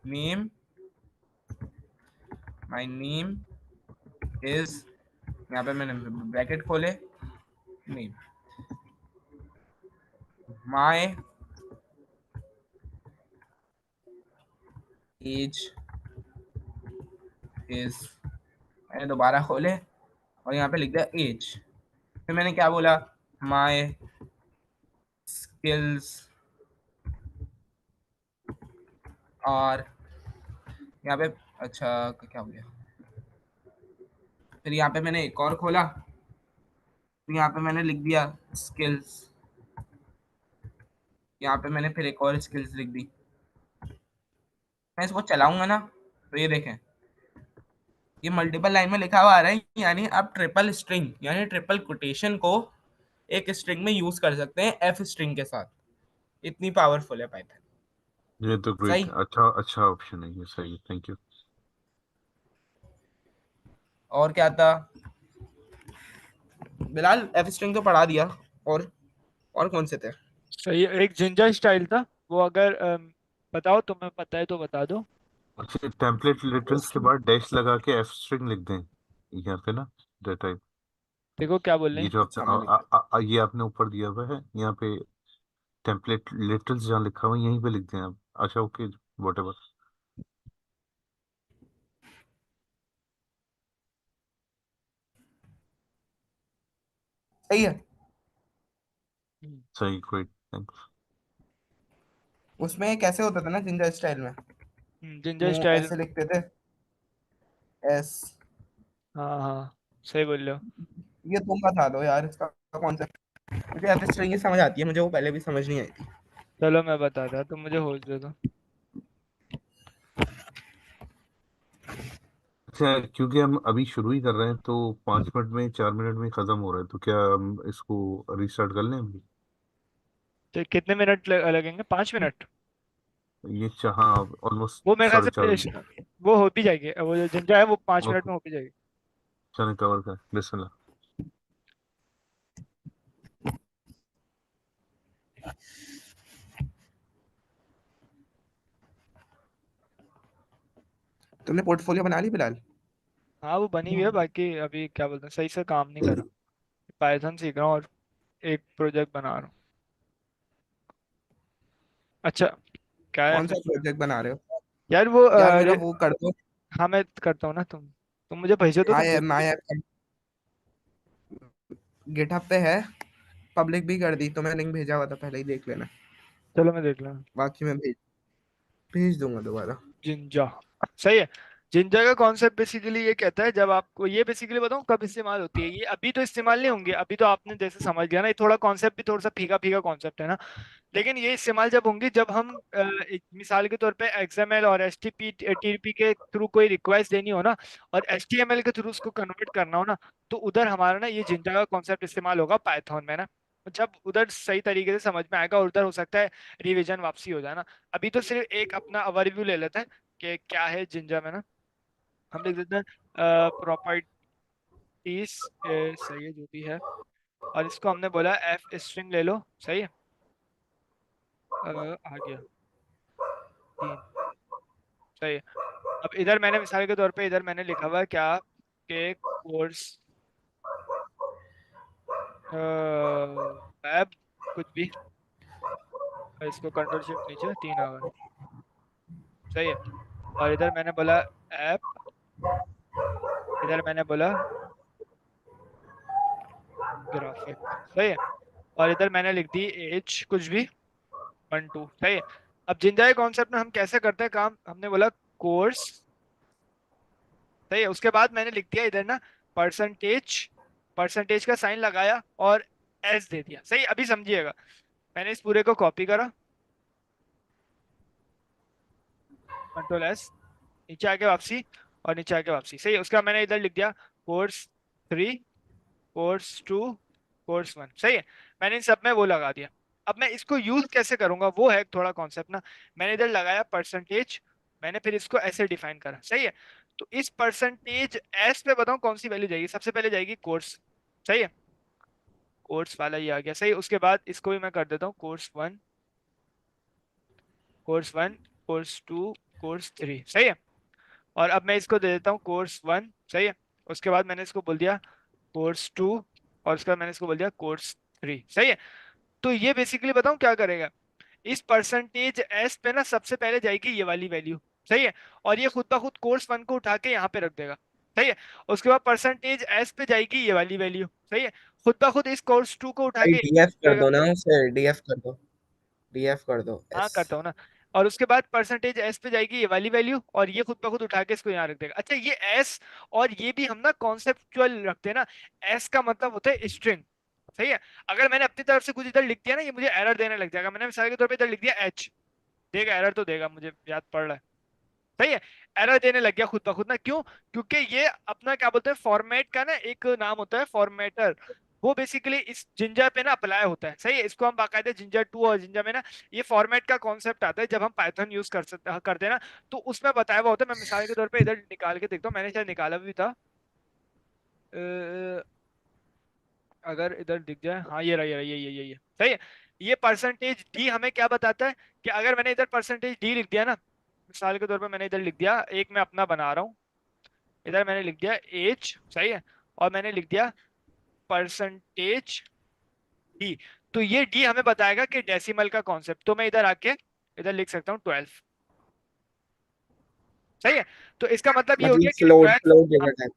A: नेम माई नेम इज, यहाँ पे मैंने ब्रैकेट खोले, नेम, माई एज इज, मैंने दोबारा खोले और यहाँ पे लिख दिया एज। फिर मैंने क्या बोला, माई स्किल्स, और यहाँ पे, अच्छा क्या हो गया, फिर यहाँ पे मैंने एक और खोला, तो यहाँ पे मैंने लिख दिया स्किल्स, यहाँ पे मैंने फिर एक और स्किल्स लिख दी। मैं इसको चलाऊंगा ना, तो ये देखें, ये मल्टीपल लाइन में लिखा हुआ आ रहा है, यानी आप ट्रिपल स्ट्रिंग यानी ट्रिपल कोटेशन को एक स्ट्रिंग में यूज कर सकते हैं एफ स्ट्रिंग के साथ। इतनी पावरफुल है पाइथन।
D: ये तो ग्रेट,
A: सही।
D: अच्छा अच्छा ऑप्शन है ये, सही है, थैंक यू।
A: और क्या था बिलाल, एफ स्ट्रिंग तो पढ़ा दिया, और कौन से थे।
C: सही है। एक जिंजर स्टाइल था, वो अगर बताओ, तुम्हें पता है तो बता दो।
D: अच्छा, टेम्पलेट लिटरल्स के बाद डैश लगा के एफ स्ट्रिंग लिख दें यहाँ पे ना, डेटा।
C: देखो क्या बोल रहे
D: ये
C: हैं।
D: जो आपने
A: अच्छा मैं लिख देता
D: ये आपने ऊपर दिया हुआ है यहाँ पे, टेम्पलेट लिटरल्स जहाँ लिखा हुआ है यहीं पे लिख दें आप। अच्छा, ओके, वट एवर।
A: हूँ। सही है।
C: हम्म।
D: सही, ग्रेट, थैंक्स।
A: उसमें कैसे होता था ना जिंजर स्टाइल में,
C: जिंजर
A: वो
C: स्टाइल।
A: ऐसे लिखते थे, एस।
C: हाँ हाँ, सही बोल रहे हो।
A: ये तुम बता दो यार इसका कॉन्सेप्ट, मुझे एफ स्ट्रिंग समझ आती है, मुझे वो पहले भी समझ नहीं आई थी।
C: चलो मैं बता रहा, तुम मुझे होश दे दो।
D: अच्छा, क्योंकि हम अभी शुरू ही कर रहे हैं तो 5 मिनट में, 4 मिनट में खत्म हो रहा है, तो क्या हम इसको रिस्टार्ट कर लें अभी?
C: तो कितने मिनट लगेंगे, 5 मिनट?
D: ये हाँ, ऑलमोस्ट
C: वो मेरे ख्याल
D: साढ़े
C: से
D: चार बजे
C: वो हो भी जाएगी, वो जो जिंजर है वो 5 मिनट
D: ओके,
C: में हो भी जाएगी।
D: चलें, कवर कर, बिस्मिल्लाह।
A: तुमने पोर्टफोलियो बना ली बिलाल।
C: हाँ वो बनी हुई है, बाकी अभी क्या बोलते हैं, सही से काम नहीं कर रहा। पाइथन सीख रहा हूँ और एक प्रोजेक्ट बना रहा हूँ। अच्छा, क्या है
A: कौन सा
C: मैं,
A: प्रोजेक्ट बना रहे हो
C: यार वो
A: यार, मेरा वो कर दो।
C: हाँ मैं करता हूँ ना, तुम तुम मुझे भेजो तो तुम
A: माय
C: भेजो।
A: माय गिटहब पे है, पब्लिक भी कर दी, तो मैं लिंक भेजा हुआ था पहले ही, देख लेना।
C: चलो मैं देख लूँ।
A: बाकी मैं भेज भेज दूंगा दोबारा।
C: जिंजा। सही है। जिंजा का कॉन्सेप्ट बेसिकली ये कहता है, जब आपको ये बेसिकली बताऊं कब इस्तेमाल होती है, ये अभी तो इस्तेमाल नहीं होंगे, अभी तो आपने जैसे समझ लिया ना, ये थोड़ा कॉन्सेप्ट भी थोड़ा सा फीका फीका कॉन्सेप्ट है ना। लेकिन ये इस्तेमाल जब होंगी जब हम एक मिसाल के तौर पे XML और HTTP के थ्रू कोई रिक्वेस्ट देनी हो ना, और HTML के थ्रू उसको कन्वर्ट करना हो ना, तो उधर हमारा ना ये जिंजा का कॉन्सेप्ट इस्तेमाल होगा पाइथन में ना। जब उधर सही तरीके से समझ में आएगा और उधर हो सकता है रिवीजन वापसी हो जाए ना। अभी तो सिर्फ एक अपना ओवरव्यू ले लेते हैं कि क्या है जिंजा में ना। हम लिख देते हैं प्रॉपर्टीज, सही है जो भी है, और इसको हमने बोला एफ स्ट्रिंग ले लो, सही है। आ गया 3, सही है। अब इधर मैंने मिसाल के तौर पे इधर मैंने लिखा हुआ है क्या, के कोर्स वेब कुछ भी, और इसको कंट्रोल शिफ्ट नीचे 3 आवर, सही है। और इधर मैंने बोला ऐप, इधर मैंने बोला ग्राफिक, सही है। और इधर मैंने लिख दी एज कुछ भी 1 2, सही है। अब जिंदा कॉन्सेप्ट में हम कैसे करते हैं काम, हमने बोला कोर्स, सही है। उसके बाद मैंने लिख दिया इधर ना परसेंटेज, परसेंटेज का साइन लगाया और एस दे दिया, सही। अभी समझिएगा, मैंने इस पूरे को कॉपी करा, Ctrl+S, नीचे आके वापसी, और नीचे आके वापसी, सही है। उसका मैंने इधर लिख दिया कोर्स 3, कोर्स 2, कोर्स 1, सही है। मैंने इन सब में वो लगा दिया। अब मैं इसको यूज कैसे करूंगा वो है थोड़ा कॉन्सेप्ट ना। मैंने इधर लगाया परसेंटेज, मैंने फिर इसको ऐसे डिफाइन करा, सही है। तो इस परसेंटेज एस पे बताऊं कौन सी वैल्यू जाएगी, सबसे पहले जाएगी कोर्स, सही है। कोर्स वाला ये आ गया, सही। उसके बाद इसको भी मैं कर देता हूँ कोर्स 1, कोर्स 1, कोर्स 2, कोर्स 3, सही है। और अब मैं इसको दे देता हूँ कोर्स 1, सही है। उसके बाद मैंने इसको बोल दिया कोर्स 2, और उसके बाद मैंने इसको बोल दिया कोर्स 3, सही है। तो ये बेसिकली बताऊं क्या करेगा, इस परसेंटेज एस पे ना सबसे पहले जाएगी ये वाली वैल्यू, सही है। और ये खुद ब खुद कोर्स 1 को उठा के यहाँ पे रख देगा, सही है। उसके बाद परसेंटेज एस पे जाएगी ये वाली वैल्यू, सही है। खुद ब खुद इस कोर्स 2 को उठा
A: भाई
C: के
A: डीएफ कर
C: रखेगा।
A: दो ना उसे, डीएफ कर दो, डीएफ कर दो
C: हाँ
A: एस।
C: करता हूँ ना। और उसके बाद परसेंटेज एस पे जाएगी ये वाली वैल्यू, और ये खुद ब खुद उठा के इसको यहाँ रख देगा। अच्छा ये एस और ये भी हम ना कॉन्सेप्चुअल रखते हैं ना। एस का मतलब होता है स्ट्रिंग, सही है। अगर मैंने अपनी तरफ से कुछ इधर लिख दिया ना, ये मुझे एरर देने लग जाएगा। मैंने मिसाल के तौर पे इधर लिख दिया एच, देगा एरर तो देगा, मुझे याद पड़ रहा है, सही है। एरर देने लग गया खुद ब खुद ना, क्यों? क्योंकि ये अपना क्या बोलते हैं फॉर्मेट का ना एक नाम होता है फॉर्मेटर, वो बेसिकली इस जिंजर पे ना अप्लाई होता है, सही है। इसको हम बाकायदे जिंजर 2 और जिंजर में ना ये फॉर्मेट का कॉन्सेप्ट आता है जब हम पाइथन यूज करते हैं ना, तो उसमें बताया हुआ होता है। मैं मिसाल के तौर पे इधर निकाल के देखता हूँ, मैंने शायद निकाला भी था। अ, अगर इधर दिख जाए, हाँ ये रहा, ये सही है। ये परसेंटेज डी हमें क्या बताता है कि अगर मैंने इधर परसेंटेज डी लिख दिया ना, मिसाल के तौर पे मैंने इधर लिख दिया, एक मैं अपना बना रहा हूँ, इधर मैंने लिख दिया एज, सही है। और मैंने लिख दिया परसेंटेज डी, तो ये डी हमें बताएगा कि डेसिमल का कॉन्सेप्ट। तो मैं इधर आके इधर लिख सकता हूँ 12, सही है। तो इसका मतलब ये हो
A: मतलब
C: गया कि
A: फ्लोट
C: 12,
A: फ्लोट डेटा टाइप।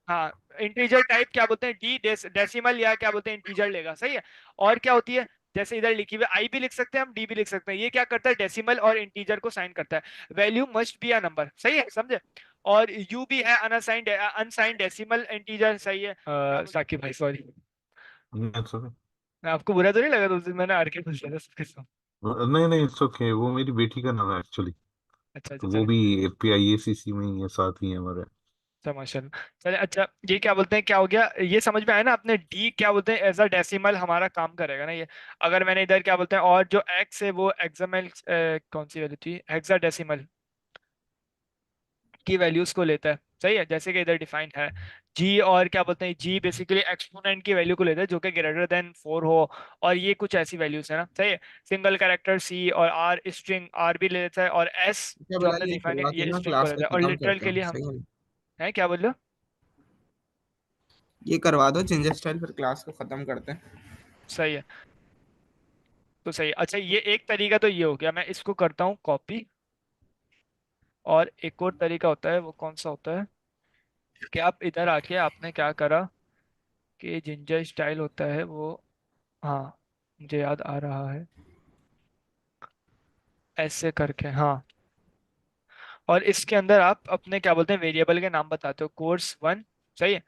C: हाँ इंटीजर टाइप क्या बोलते हैं, डी डेसिमल या क्या बोलते हैं इंटीजर लेगा, सही है। और क्या होती है, जैसे इधर लिखी हुई आई भी लिख सकते हैं हम, डी भी लिख सकते हैं। ये क्या करता है, डेसिमल और इंटीजर को साइन करता है। Value must be a number, सही है, समझे। और यू भी है अनसाइंड अनसाइंड डेसिमल इंटीजर, सही है। साकिब भाई सॉरी,
D: That's okay.
C: आपको बुरा तो नहीं लगा, तो उस दिन मैंने आर के पूछ लिया था सबके साथ।
D: नहीं नहीं, इट्स ओके, वो मेरी बेटी का नाम है एक्चुअली।
C: अच्छा अच्छा
D: तो वो
C: चले,
D: भी PIACC में ही है, साथ ही है हमारे।
C: अच्छा माशाल्लाह। चले अच्छा, ये क्या बोलते हैं, क्या हो गया, ये समझ में आया ना अपने, डी क्या बोलते हैं एज अ डेसिमल हमारा काम करेगा ना ये। अगर मैंने इधर क्या बोलते हैं, और जो एक्स है वो एक्सएमएल कौन सी वैल्यू थी, हेक्साडेसिमल की वैल्यूज को लेता है, सही है। जैसे कि इधर डिफाइंड है जी, और क्या बोलते हैं जी बेसिकली एक्सपोनेंट की वैल्यू को लेता है जो कि ग्रेटर देन 4 हो, और ये कुछ ऐसी वैल्यूज है ना, सही है। सिंगल कैरेक्टर सी, और आर स्ट्रिंग आर भी ले लेता है, और एस
A: क्या
C: जो
A: बोला,
C: हमने
A: ये
C: डिफाइन है
A: करवा के
C: ये
A: ना
C: स्ट्रिंग को
A: क्लास
C: लेता
A: को
C: है, और
A: खत्म
C: लिटरल
A: करते
C: के
A: हैं,
C: लिए हम,
A: सही है ना?
C: है क्या बोल रहे हो?
A: ये करवा दो जिंजर स्टाइल, फिर क्लास को खत्म करते हैं।
C: सही है, तो सही है। अच्छा ये एक तरीका तो ये हो गया, मैं इसको करता हूँ कॉपी। और एक और तरीका होता है, वो कौन सा होता है, कि आप इधर आके आपने क्या करा कि जिंजर स्टाइल होता है वो, हाँ मुझे याद आ रहा है, ऐसे करके, हाँ। और इसके अंदर आप अपने क्या बोलते हैं वेरिएबल के नाम बताते हो, कोर्स वन, सही है।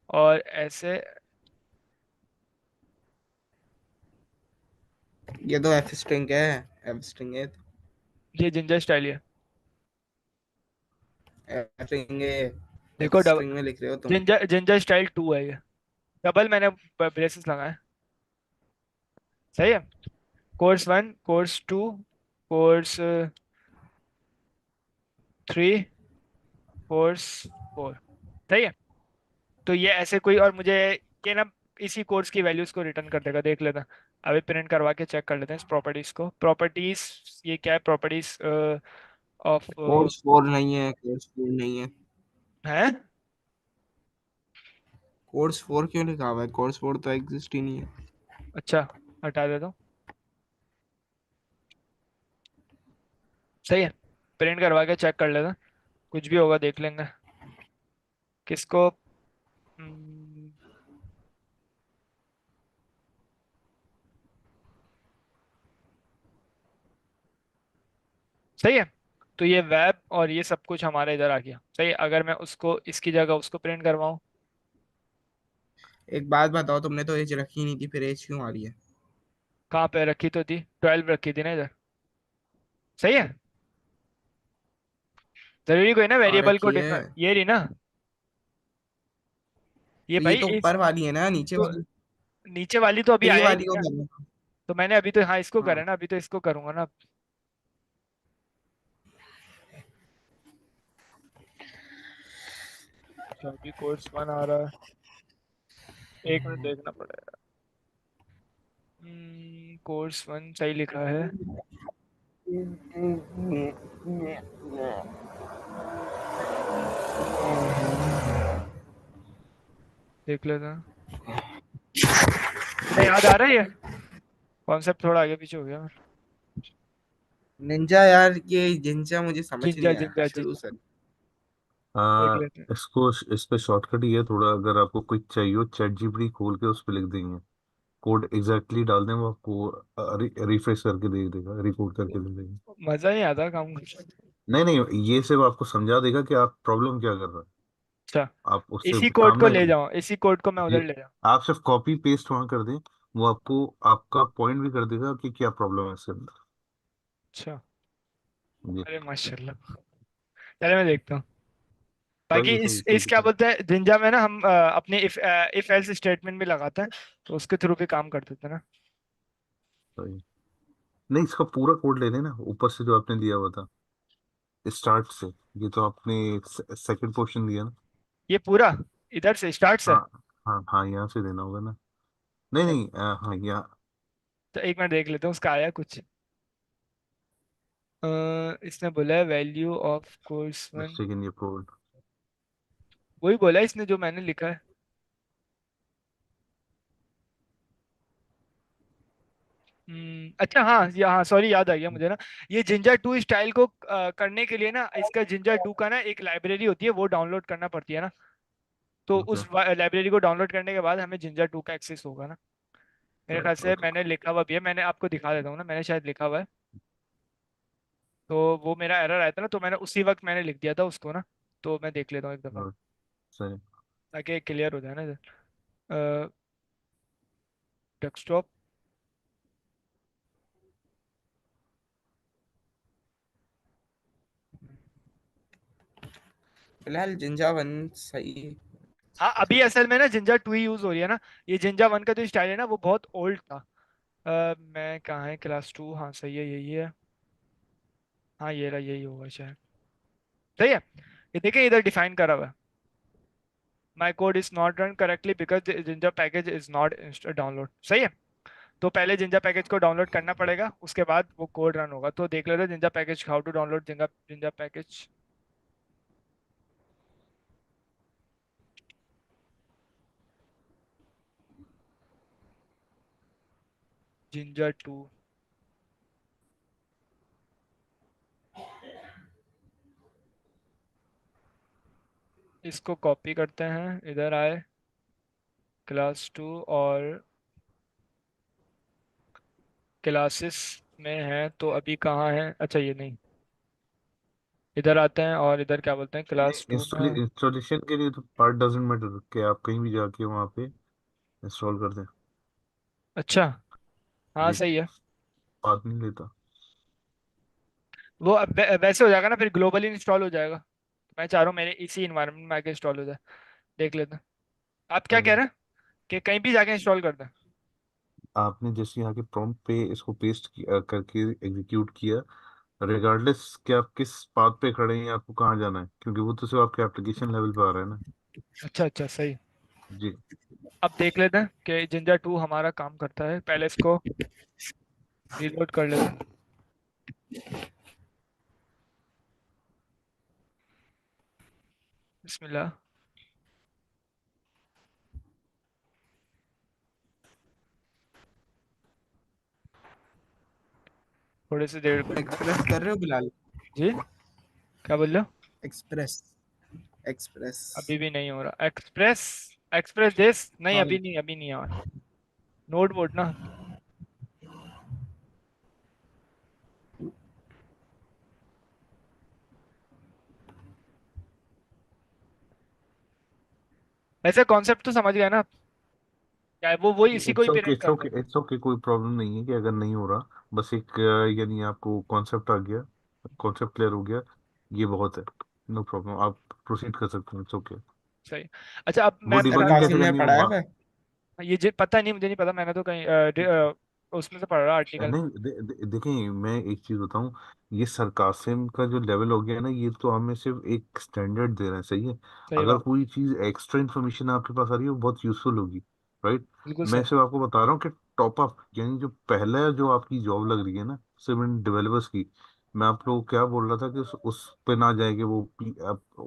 C: और ऐसे,
A: ये तो एफ स्ट्रिंग है, एफ स्ट्रिंग है,
C: ये जिंजर स्टाइल है।
A: एफ स्ट्रिंग है, एफ
C: देखो डबल,
A: स्ट्रिंग में लिख रहे हो तुम।
C: जिंजर जिंजर स्टाइल टू है ये, डबल मैंने ब्रेसेस लगाए, सही है। Course one, course two, course three, course four, सही है। तो ये ऐसे कोई, और मुझे ये ना इसी कोर्स की वैल्यूज को रिटर्न कर देगा, देख लेना। अभी प्रिंट करवा के चेक कर लेते हैं इस प्रॉपर्टीज को। प्रॉपर्टीज, ये क्या है, प्रॉपर्टीज ऑफ
A: कोर्स 4 नहीं है, कोर्स 4 नहीं है।
C: है।
A: कोर्स 4 क्यों लिखा हुआ है? कोर्स 4 तो एग्जिस्ट ही नहीं है।
C: अच्छा, हटा देता हूँ, सही है। प्रिंट करवा के चेक कर लेते हैं, कुछ भी होगा देख लेंगे। किसको, हम्म, सही है। तो ये वेब और ये सब कुछ हमारे इधर आ गया, सही है। अगर मैं उसको इसकी जगह उसको प्रिंट करवाऊँ,
A: एक बात बताओ, तुमने तो एज रखी नहीं थी, फिर एज क्यों आ रही है?
C: कहाँ पे रखी तो थी, 12 रखी थी ना इधर, सही है। जरूरी कोई ना
A: आ
C: वेरिएबल को
A: रखी है।
C: ये रही ना, ये
A: तो ये
C: भाई
A: तो
C: इस,
A: ऊपर वाली है ना, नीचे
C: तो
A: वाली?
C: नीचे वाली तो अभी
A: ये
C: आया ही
A: वाली
C: नहीं
A: को
C: ना।
A: करना।
C: तो मैंने अभी तो हाँ इसको करा
A: हाँ।
C: ना, अभी तो इसको करूंगा ना। अच्छा, अभी कोर्स वन आ रहा है, एक मिनट देखना पड़ेगा। कोर्स वन सही लिखा है, देख लेते हैं। नहीं, याद आ रहा है ये कॉन्सेप्ट, थोड़ा आगे पीछे हो गया।
A: निंजा यार, ये जिंजा मुझे समझ
C: जिंजा
A: नहीं आया
C: जिंजा
A: शुरू
C: जिंजा,
A: से।
C: देख
D: आ,
C: लेते हैं।
D: इसको इस पे शॉर्टकट ही है थोड़ा, अगर आपको कोई चाहिए हो चैट जीपीटी खोल के उस पे लिख देंगे, कोड एग्जैक्टली डाल दें, वो आपको रिफ्रेश करके दे देगा, रिकोड करके दे देगा।
C: मजा नहीं आता काम करने में।
D: नहीं नहीं, ये सिर्फ आपको समझा देगा कि आप प्रॉब्लम क्या कर रहे हैं।
C: अच्छा,
D: आप उससे
C: इसी कोड
D: काम
C: को
D: में,
C: ले जाओ, इसी कोड को मैं
D: ये
C: उधर ले जाऊँ।
D: आप सिर्फ कॉपी पेस्ट वहां कर दें, वो आपको आपका पॉइंट भी कर देगा कि क्या प्रॉब्लम है इसके अंदर।
C: अच्छा,
D: जी।
C: अरे माशाल्लाह, चले मैं देखता हूँ। बाकी
D: सही है,
C: इस
D: सही
C: इस
D: ठीक है,
C: क्या
D: ठीक
C: बोलते हैं जिंजा में ना हम अपने इफ एल्स स्टेटमेंट भी लगाते हैं, तो उसके थ्रू भी काम कर देते हैं ना।
D: सही। नहीं, इसका पूरा कोड ले लेना ऊपर से जो आपने दिया हुआ था स्टार्ट से, ये तो आपने सेकंड पोर्शन दिया ना।
C: ये पूरा इधर से स्टार्ट से।
D: हाँ हाँ हाँ, यहाँ से देना होगा ना। नहीं नहीं, हाँ यहाँ।
C: तो एक मिनट देख लेते हैं उसका आया कुछ। इसने बोला है value of course one,
D: second ये कोड।
C: वही बोला है इसने जो मैंने लिखा है। अच्छा हाँ, ये हाँ सॉरी, याद आ गया मुझे ना। ये जिंजर टू स्टाइल को करने के लिए ना, इसका जिंजर टू का ना एक लाइब्रेरी होती है, वो डाउनलोड करना पड़ती है ना। तो
D: ओके।
C: उस लाइब्रेरी को डाउनलोड करने के बाद हमें जिंजर टू का एक्सेस होगा ना। मेरे ख्याल से
D: ओके।
C: मैंने लिखा हुआ भी है, मैंने आपको दिखा देता हूँ ना, मैंने शायद लिखा हुआ है। तो वो मेरा एरर आया था ना, तो मैंने उसी वक्त मैंने लिख दिया था उसको ना। तो मैं देख लेता हूँ एक दफ़ा,
D: सही।
C: ताकि क्लियर हो जाए ना इधर। डेस्कटॉप,
A: फिलहाल जिंजा 1 सही है।
C: हाँ अभी असल में ना जिंजा टू ही यूज हो रही है ना। ये जिंजा वन का जो स्टाइल है ना वो बहुत ओल्ड था। मैं कहाँ है, क्लास टू, हाँ सही है, यही है। हाँ ये रहा, यही होगा शायद, सही है। ये देखें इधर डिफाइन करा हुआ है, my code is not run correctly because Jinja package is not download, सही है। तो पहले जिंजा पैकेज को डाउनलोड करना पड़ेगा, उसके बाद वो कोड रन होगा। तो देख लेते हैं Jinja package, how to download Jinja Jinja package, Jinja two. इसको कॉपी करते हैं, इधर आए क्लास 2 और क्लासेस में है, तो अभी कहाँ है? अच्छा ये नहीं, इधर आते हैं और इधर क्या बोलते हैं, क्लास 2 में।
D: इंस्टॉलेशन के लिए तो पार्ट डजंट मैटर कि आप कहीं भी जाके वहाँ पे इंस्टॉल कर दें।
C: अच्छा, हाँ
D: जी,
C: सही है।
D: पार्ट नहीं लेता।
C: वो वैसे हो जाएगा ना, फिर ग्लोबली इंस्टॉल हो जाएगा। मैं चाह रहा हूँ मेरे इसी इन्वायरमेंट में आके इंस्टॉल हो जाए। देख लेते हैं। आप क्या कह
D: चलो,
C: रहे हैं कि कहीं भी जाके इंस्टॉल कर दें?
D: आपने जैसे यहाँ के प्रॉम्प्ट पे इसको पेस्ट किया करके एग्जीक्यूट किया, रिगार्डलेस कि आप किस पाथ पे खड़े हैं, आपको कहाँ जाना है, क्योंकि वो तो सिर्फ आपके एप्लीकेशन लेवल पे आ रहा है ना।
C: अच्छा अच्छा सही।
D: जी।
C: अब देख लेते हैं कि जिंजा 2 हमारा काम करता है। पहले इसको रीलोड कर लेते हैं। बिस्मिल्लाह। थोड़ी सी देर को।
A: एक्सप्रेस कर रहे हो बिलाल?
C: जी, क्या बोल रहे हो?
A: Express, express.
C: अभी भी नहीं हो रहा एक्सप्रेस। एक्सप्रेस देस नहीं,
A: हाँ,
C: अभी नहीं, अभी नहीं आ रहा। नोट बोर्ड ना। वैसे कॉन्सेप्ट तो समझ गए ना आप? क्या है वो, वही इसी को ही
D: इट्स ओके,
C: पेरेंट
D: इट्स
C: करता
D: ओके,
C: है।
D: इट्स ओके, कोई प्रॉब्लम नहीं है कि अगर नहीं हो रहा। बस एक यानी आपको कॉन्सेप्ट आ गया, कॉन्सेप्ट क्लियर हो गया, ये बहुत है। नो प्रॉब्लम, आप प्रोसीड कर सकते हैं, इट्स ओके।
C: सही। अच्छा अब
D: वो
C: मैं
D: डिबगिंग कैसे
A: कासिम ने
D: करनी है
A: पढ़ा है
D: वहाँ?
A: फिर?
C: पता नहीं, मुझे नहीं पता, मैंने तो कहीं उसमें से पढ़ रहा आर्टिकल में।
D: नहीं, देखें, मैं एक चीज बताऊं, ये सरकासिम का जो लेवल हो गया ना, ये तो हमें सिर्फ एक स्टैंडर्ड दे रहा है, सही है।
C: सही
D: अगर
C: बात।
D: कोई चीज एक्स्ट्रा इन्फॉर्मेशन आपके पास आ रही है, वो बहुत यूजफुल होगी, राइट।
C: बिल्कुल
D: मैं
C: सही।
D: सिर्फ आपको बता रहा हूँ कि टॉप अप यानी जो पहला जो आपकी जॉब लग रही है ना, सिर्फ इन डेवलपर्स की, मैं आप लोग को क्या बोल रहा था कि उस पे ना जाए कि वो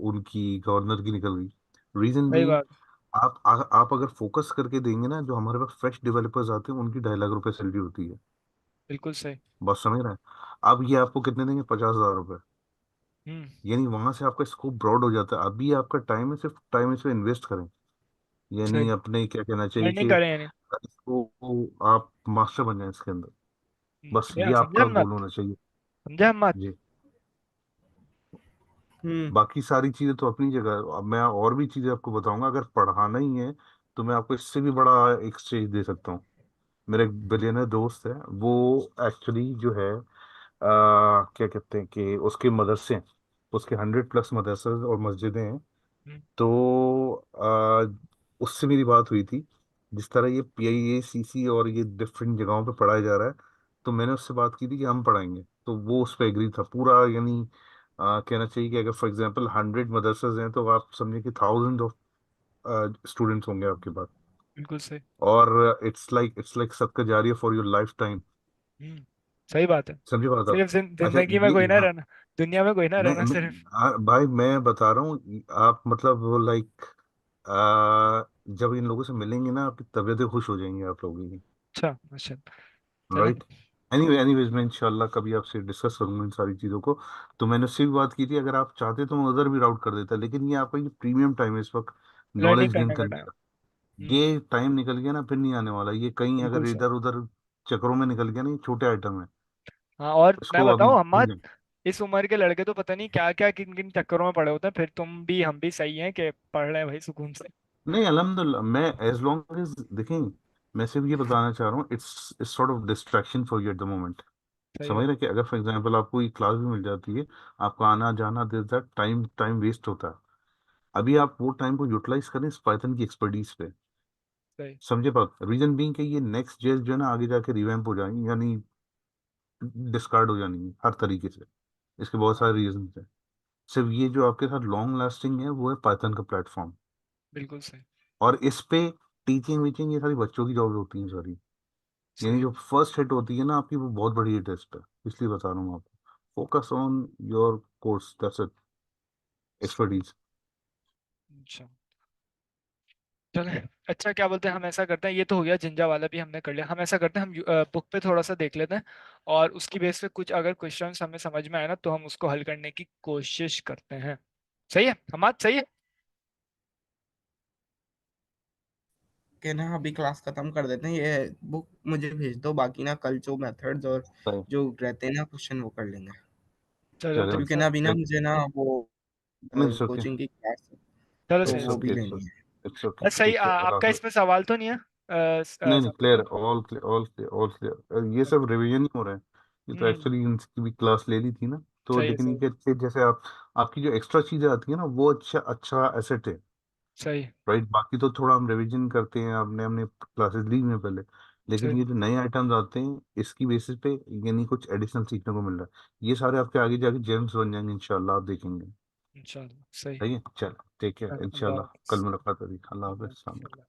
D: उनकी गवर्नर की निकल गई। रीजन
C: सही
D: बीइंग,
C: बात।
D: आप अगर फोकस करके देंगे ना, जो हमारे पास फ्रेश डेवलपर्स आते हैं उनकी 2.5 लाख रुपए सैलरी होती है।
C: बिल्कुल सही।
D: बात समझ रहे हैं? अब ये आपको कितने देंगे? 50,000 रुपए।
C: हम्म।
D: यानी वहां से आपका स्कोप ब्रॉड हो जाता है। अभी आपका टाइम है, सिर्फ टाइम इसमें इन्वेस्ट करें। यानी
C: सही।
D: अपने क्या कहना चाहिए
C: अर्निंग
D: कि
C: करें यानी।
D: इसको आप मास्टर बन जाए इसके अंदर। बस
C: समझे
D: ये
C: समझे
D: आपका
C: हम
D: गोल
C: बात?
D: होना चाहिए।
C: समझे हम बात?
D: जी।
A: हम्म।
D: बाकी सारी चीजें तो अपनी जगह। अब मैं और भी चीजें आपको बताऊंगा, अगर पढ़ाना ही है तो मैं आपको इससे भी बड़ा एक स्टेज दे सकता हूँ। मेरा एक बिलियनर दोस्त है, वो एक्चुअली जो है क्या कहते हैं कि उसके मदरसे हैं, उसके 100+ मदरसे और मस्जिदें हैं।
C: हम्म।
D: तो उससे मेरी बात हुई थी। जिस तरह ये PIACC और ये डिफरेंट जगहों पे पढ़ाया जा रहा है, तो मैंने उससे बात की थी कि हम पढ़ाएंगे, तो वो उस पर एग्री था पूरा। यानी कहना चाहिए कि अगर फॉर एग्जांपल 100 मदरसाज हैं, तो आप समझिए कि थाउजेंड ऑफ स्टूडेंट्स होंगे आपके पास।
C: बिल्कुल सही।
D: और इट्स लाइक सदका जारिया फॉर योर लाइफ टाइम।
C: हम्म। सही बात है।
D: समझे बात आप?
C: सिर्फ
D: अच्छा,
C: जिंदगी में
D: ये
C: कोई ना
D: यहाँ
C: रहना, दुनिया में कोई ना रहना सिर्फ।
D: भाई मैं बता रहा हूँ, आप मतलब वो लाइक जब इन लोगों से मिलेंगे ना, आपकी तबीयतें खुश हो जाएंगी आप लोगों की।
C: अच्छा अच्छा। चले।
D: राइट। एनीवेज मैं इंशाल्लाह कभी आपसे डिस्कस करूंगा इन सारी चीज़ों को। तो मैंने उससे भी बात की थी, अगर आप चाहते तो मैं उधर भी राउट कर देता, लेकिन ये आपका ये प्रीमियम टाइम है इस वक्त,
C: लर्निंग
D: नॉलेज गेन
C: करने का
D: करने
C: टाइम।
D: का। ये टाइम निकल गया ना, फिर नहीं आने वाला। ये कहीं
C: बिल्कुल
D: अगर
C: सही।
D: इधर उधर चक्करों में निकल गया ना, ये छोटे आइटम है।
C: हाँ और मैं
D: इसको अभी
C: बताऊँ हम, इस उम्र के लड़के तो पता नहीं क्या क्या किन किन चक्करों में पड़े होते हैं, फिर तुम भी हम भी सही हैं कि पढ़ रहे हैं भाई सुकून से।
D: नहीं, अल्हम्दुलिल्लाह, मैं एज लॉन्ग एज देखें, मैं सिर्फ ये बताना चाह रहा हूँ, it's sort of distraction for you at the moment.
C: सही
D: समझ
C: बात।
D: रहे हैं कि अगर फॉर एग्जांपल आपको ये क्लास भी मिल जाती है, आपका आना जाना देर तक टाइम टाइम वेस्ट होता है। अभी आप वो टाइम को यूटिलाइज करें इस पाइथन की एक्सपर्टीज पे।
C: सही।
D: समझे बात? रीजन बीइंग कि ये नेक्स्ट जेल जो है ना, आगे जाके रिवैम्प हो जाएंगी, यानी डिस्कार्ड हो जानी है हर तरीके से। इसके बहुत सारे रीजन हैं। सिर्फ ये जो आपके साथ लॉन्ग लास्टिंग है, वो है पाइथन का प्लेटफॉर्म।
C: बिल्कुल सही।
D: और इस पे टीचिंग वीचिंग ये सारी बच्चों की जॉब होती है सारी। यानी
C: सही।
D: जो फर्स्ट हिट होती है ना आपकी, वो बहुत बड़ी हिट है इस पर। इसलिए बता रहा हूँ आपको, focus on your course, that's it, expertise.
C: अच्छा। चले। अच्छा क्या बोलते हैं, हम ऐसा करते हैं, ये तो हो गया जिंजा वाला भी हमने कर लिया। हम ऐसा करते हैं, हम बुक पे थोड़ा सा देख लेते हैं और उसकी बेस पे कुछ अगर क्वेश्चंस हमें समझ में आए ना, तो हम उसको हल करने की कोशिश करते हैं। सही है हमाद, सही है?
A: के ना अभी क्लास खत्म कर देते हैं, ये बुक मुझे भेज दो, बाकी ना कल जो मेथड्स और
D: सही,
A: जो रहते हैं ना क्वेश्चन वो कर लेंगे,
C: चलो
D: चलो,
C: तो
A: क्योंकि
C: सर,
A: ना अभी ना
D: लाइक,
A: मुझे ना वो
D: नहीं, इट्स ओके,
A: कोचिंग की क्लास है,
C: चलो
A: तो
C: सही
D: इट्स
A: वो
C: सर।
A: भी
D: ओके,
A: लेनी है।
D: इट्स ओके,
C: बस सही,
D: ठीक है, अल्लाह
C: आपका
D: हाफिज़।
C: इसमें सवाल तो नहीं है
D: नहीं नहीं,
C: सब?
D: Clear, all clear, all clear, all clear, ये सब रिवीजन ही हो रहा है। ये तो
C: हम्म।
D: एक्चुअली इनकी भी क्लास ले ली थी ना, तो
C: सही है,
D: लेकिन
C: सही
D: ये कि जैसे आप, आपकी जो एक्स्ट्रा चीजें आती है ना, वो अच्छा अच्छा एसेट है।
C: सही
D: राइट, बाकी तो थोड़ा हम रिवीजन करते हैं, आपने हमने क्लासेस ली में पहले, लेकिन
C: सही।
D: ये जो नए आइटम्स आते हैं इसकी बेसिस पे, यानी कुछ एडिशनल सीखने को मिल रहा है, ये सारे आपके आगे जाके जेम्स बन जाएंगे इंशाल्लाह, आप देखेंगे।
C: इंशाल्लाह सही।
D: ठीक है, चलो ठीक है,
C: अल्लाह
D: इंशाल्लाह कल
C: हाफ़िज़।
D: मुलाकात होगी, अल्लाह
C: अल्लाह
D: हाफिज़।
C: हाफ़िज़।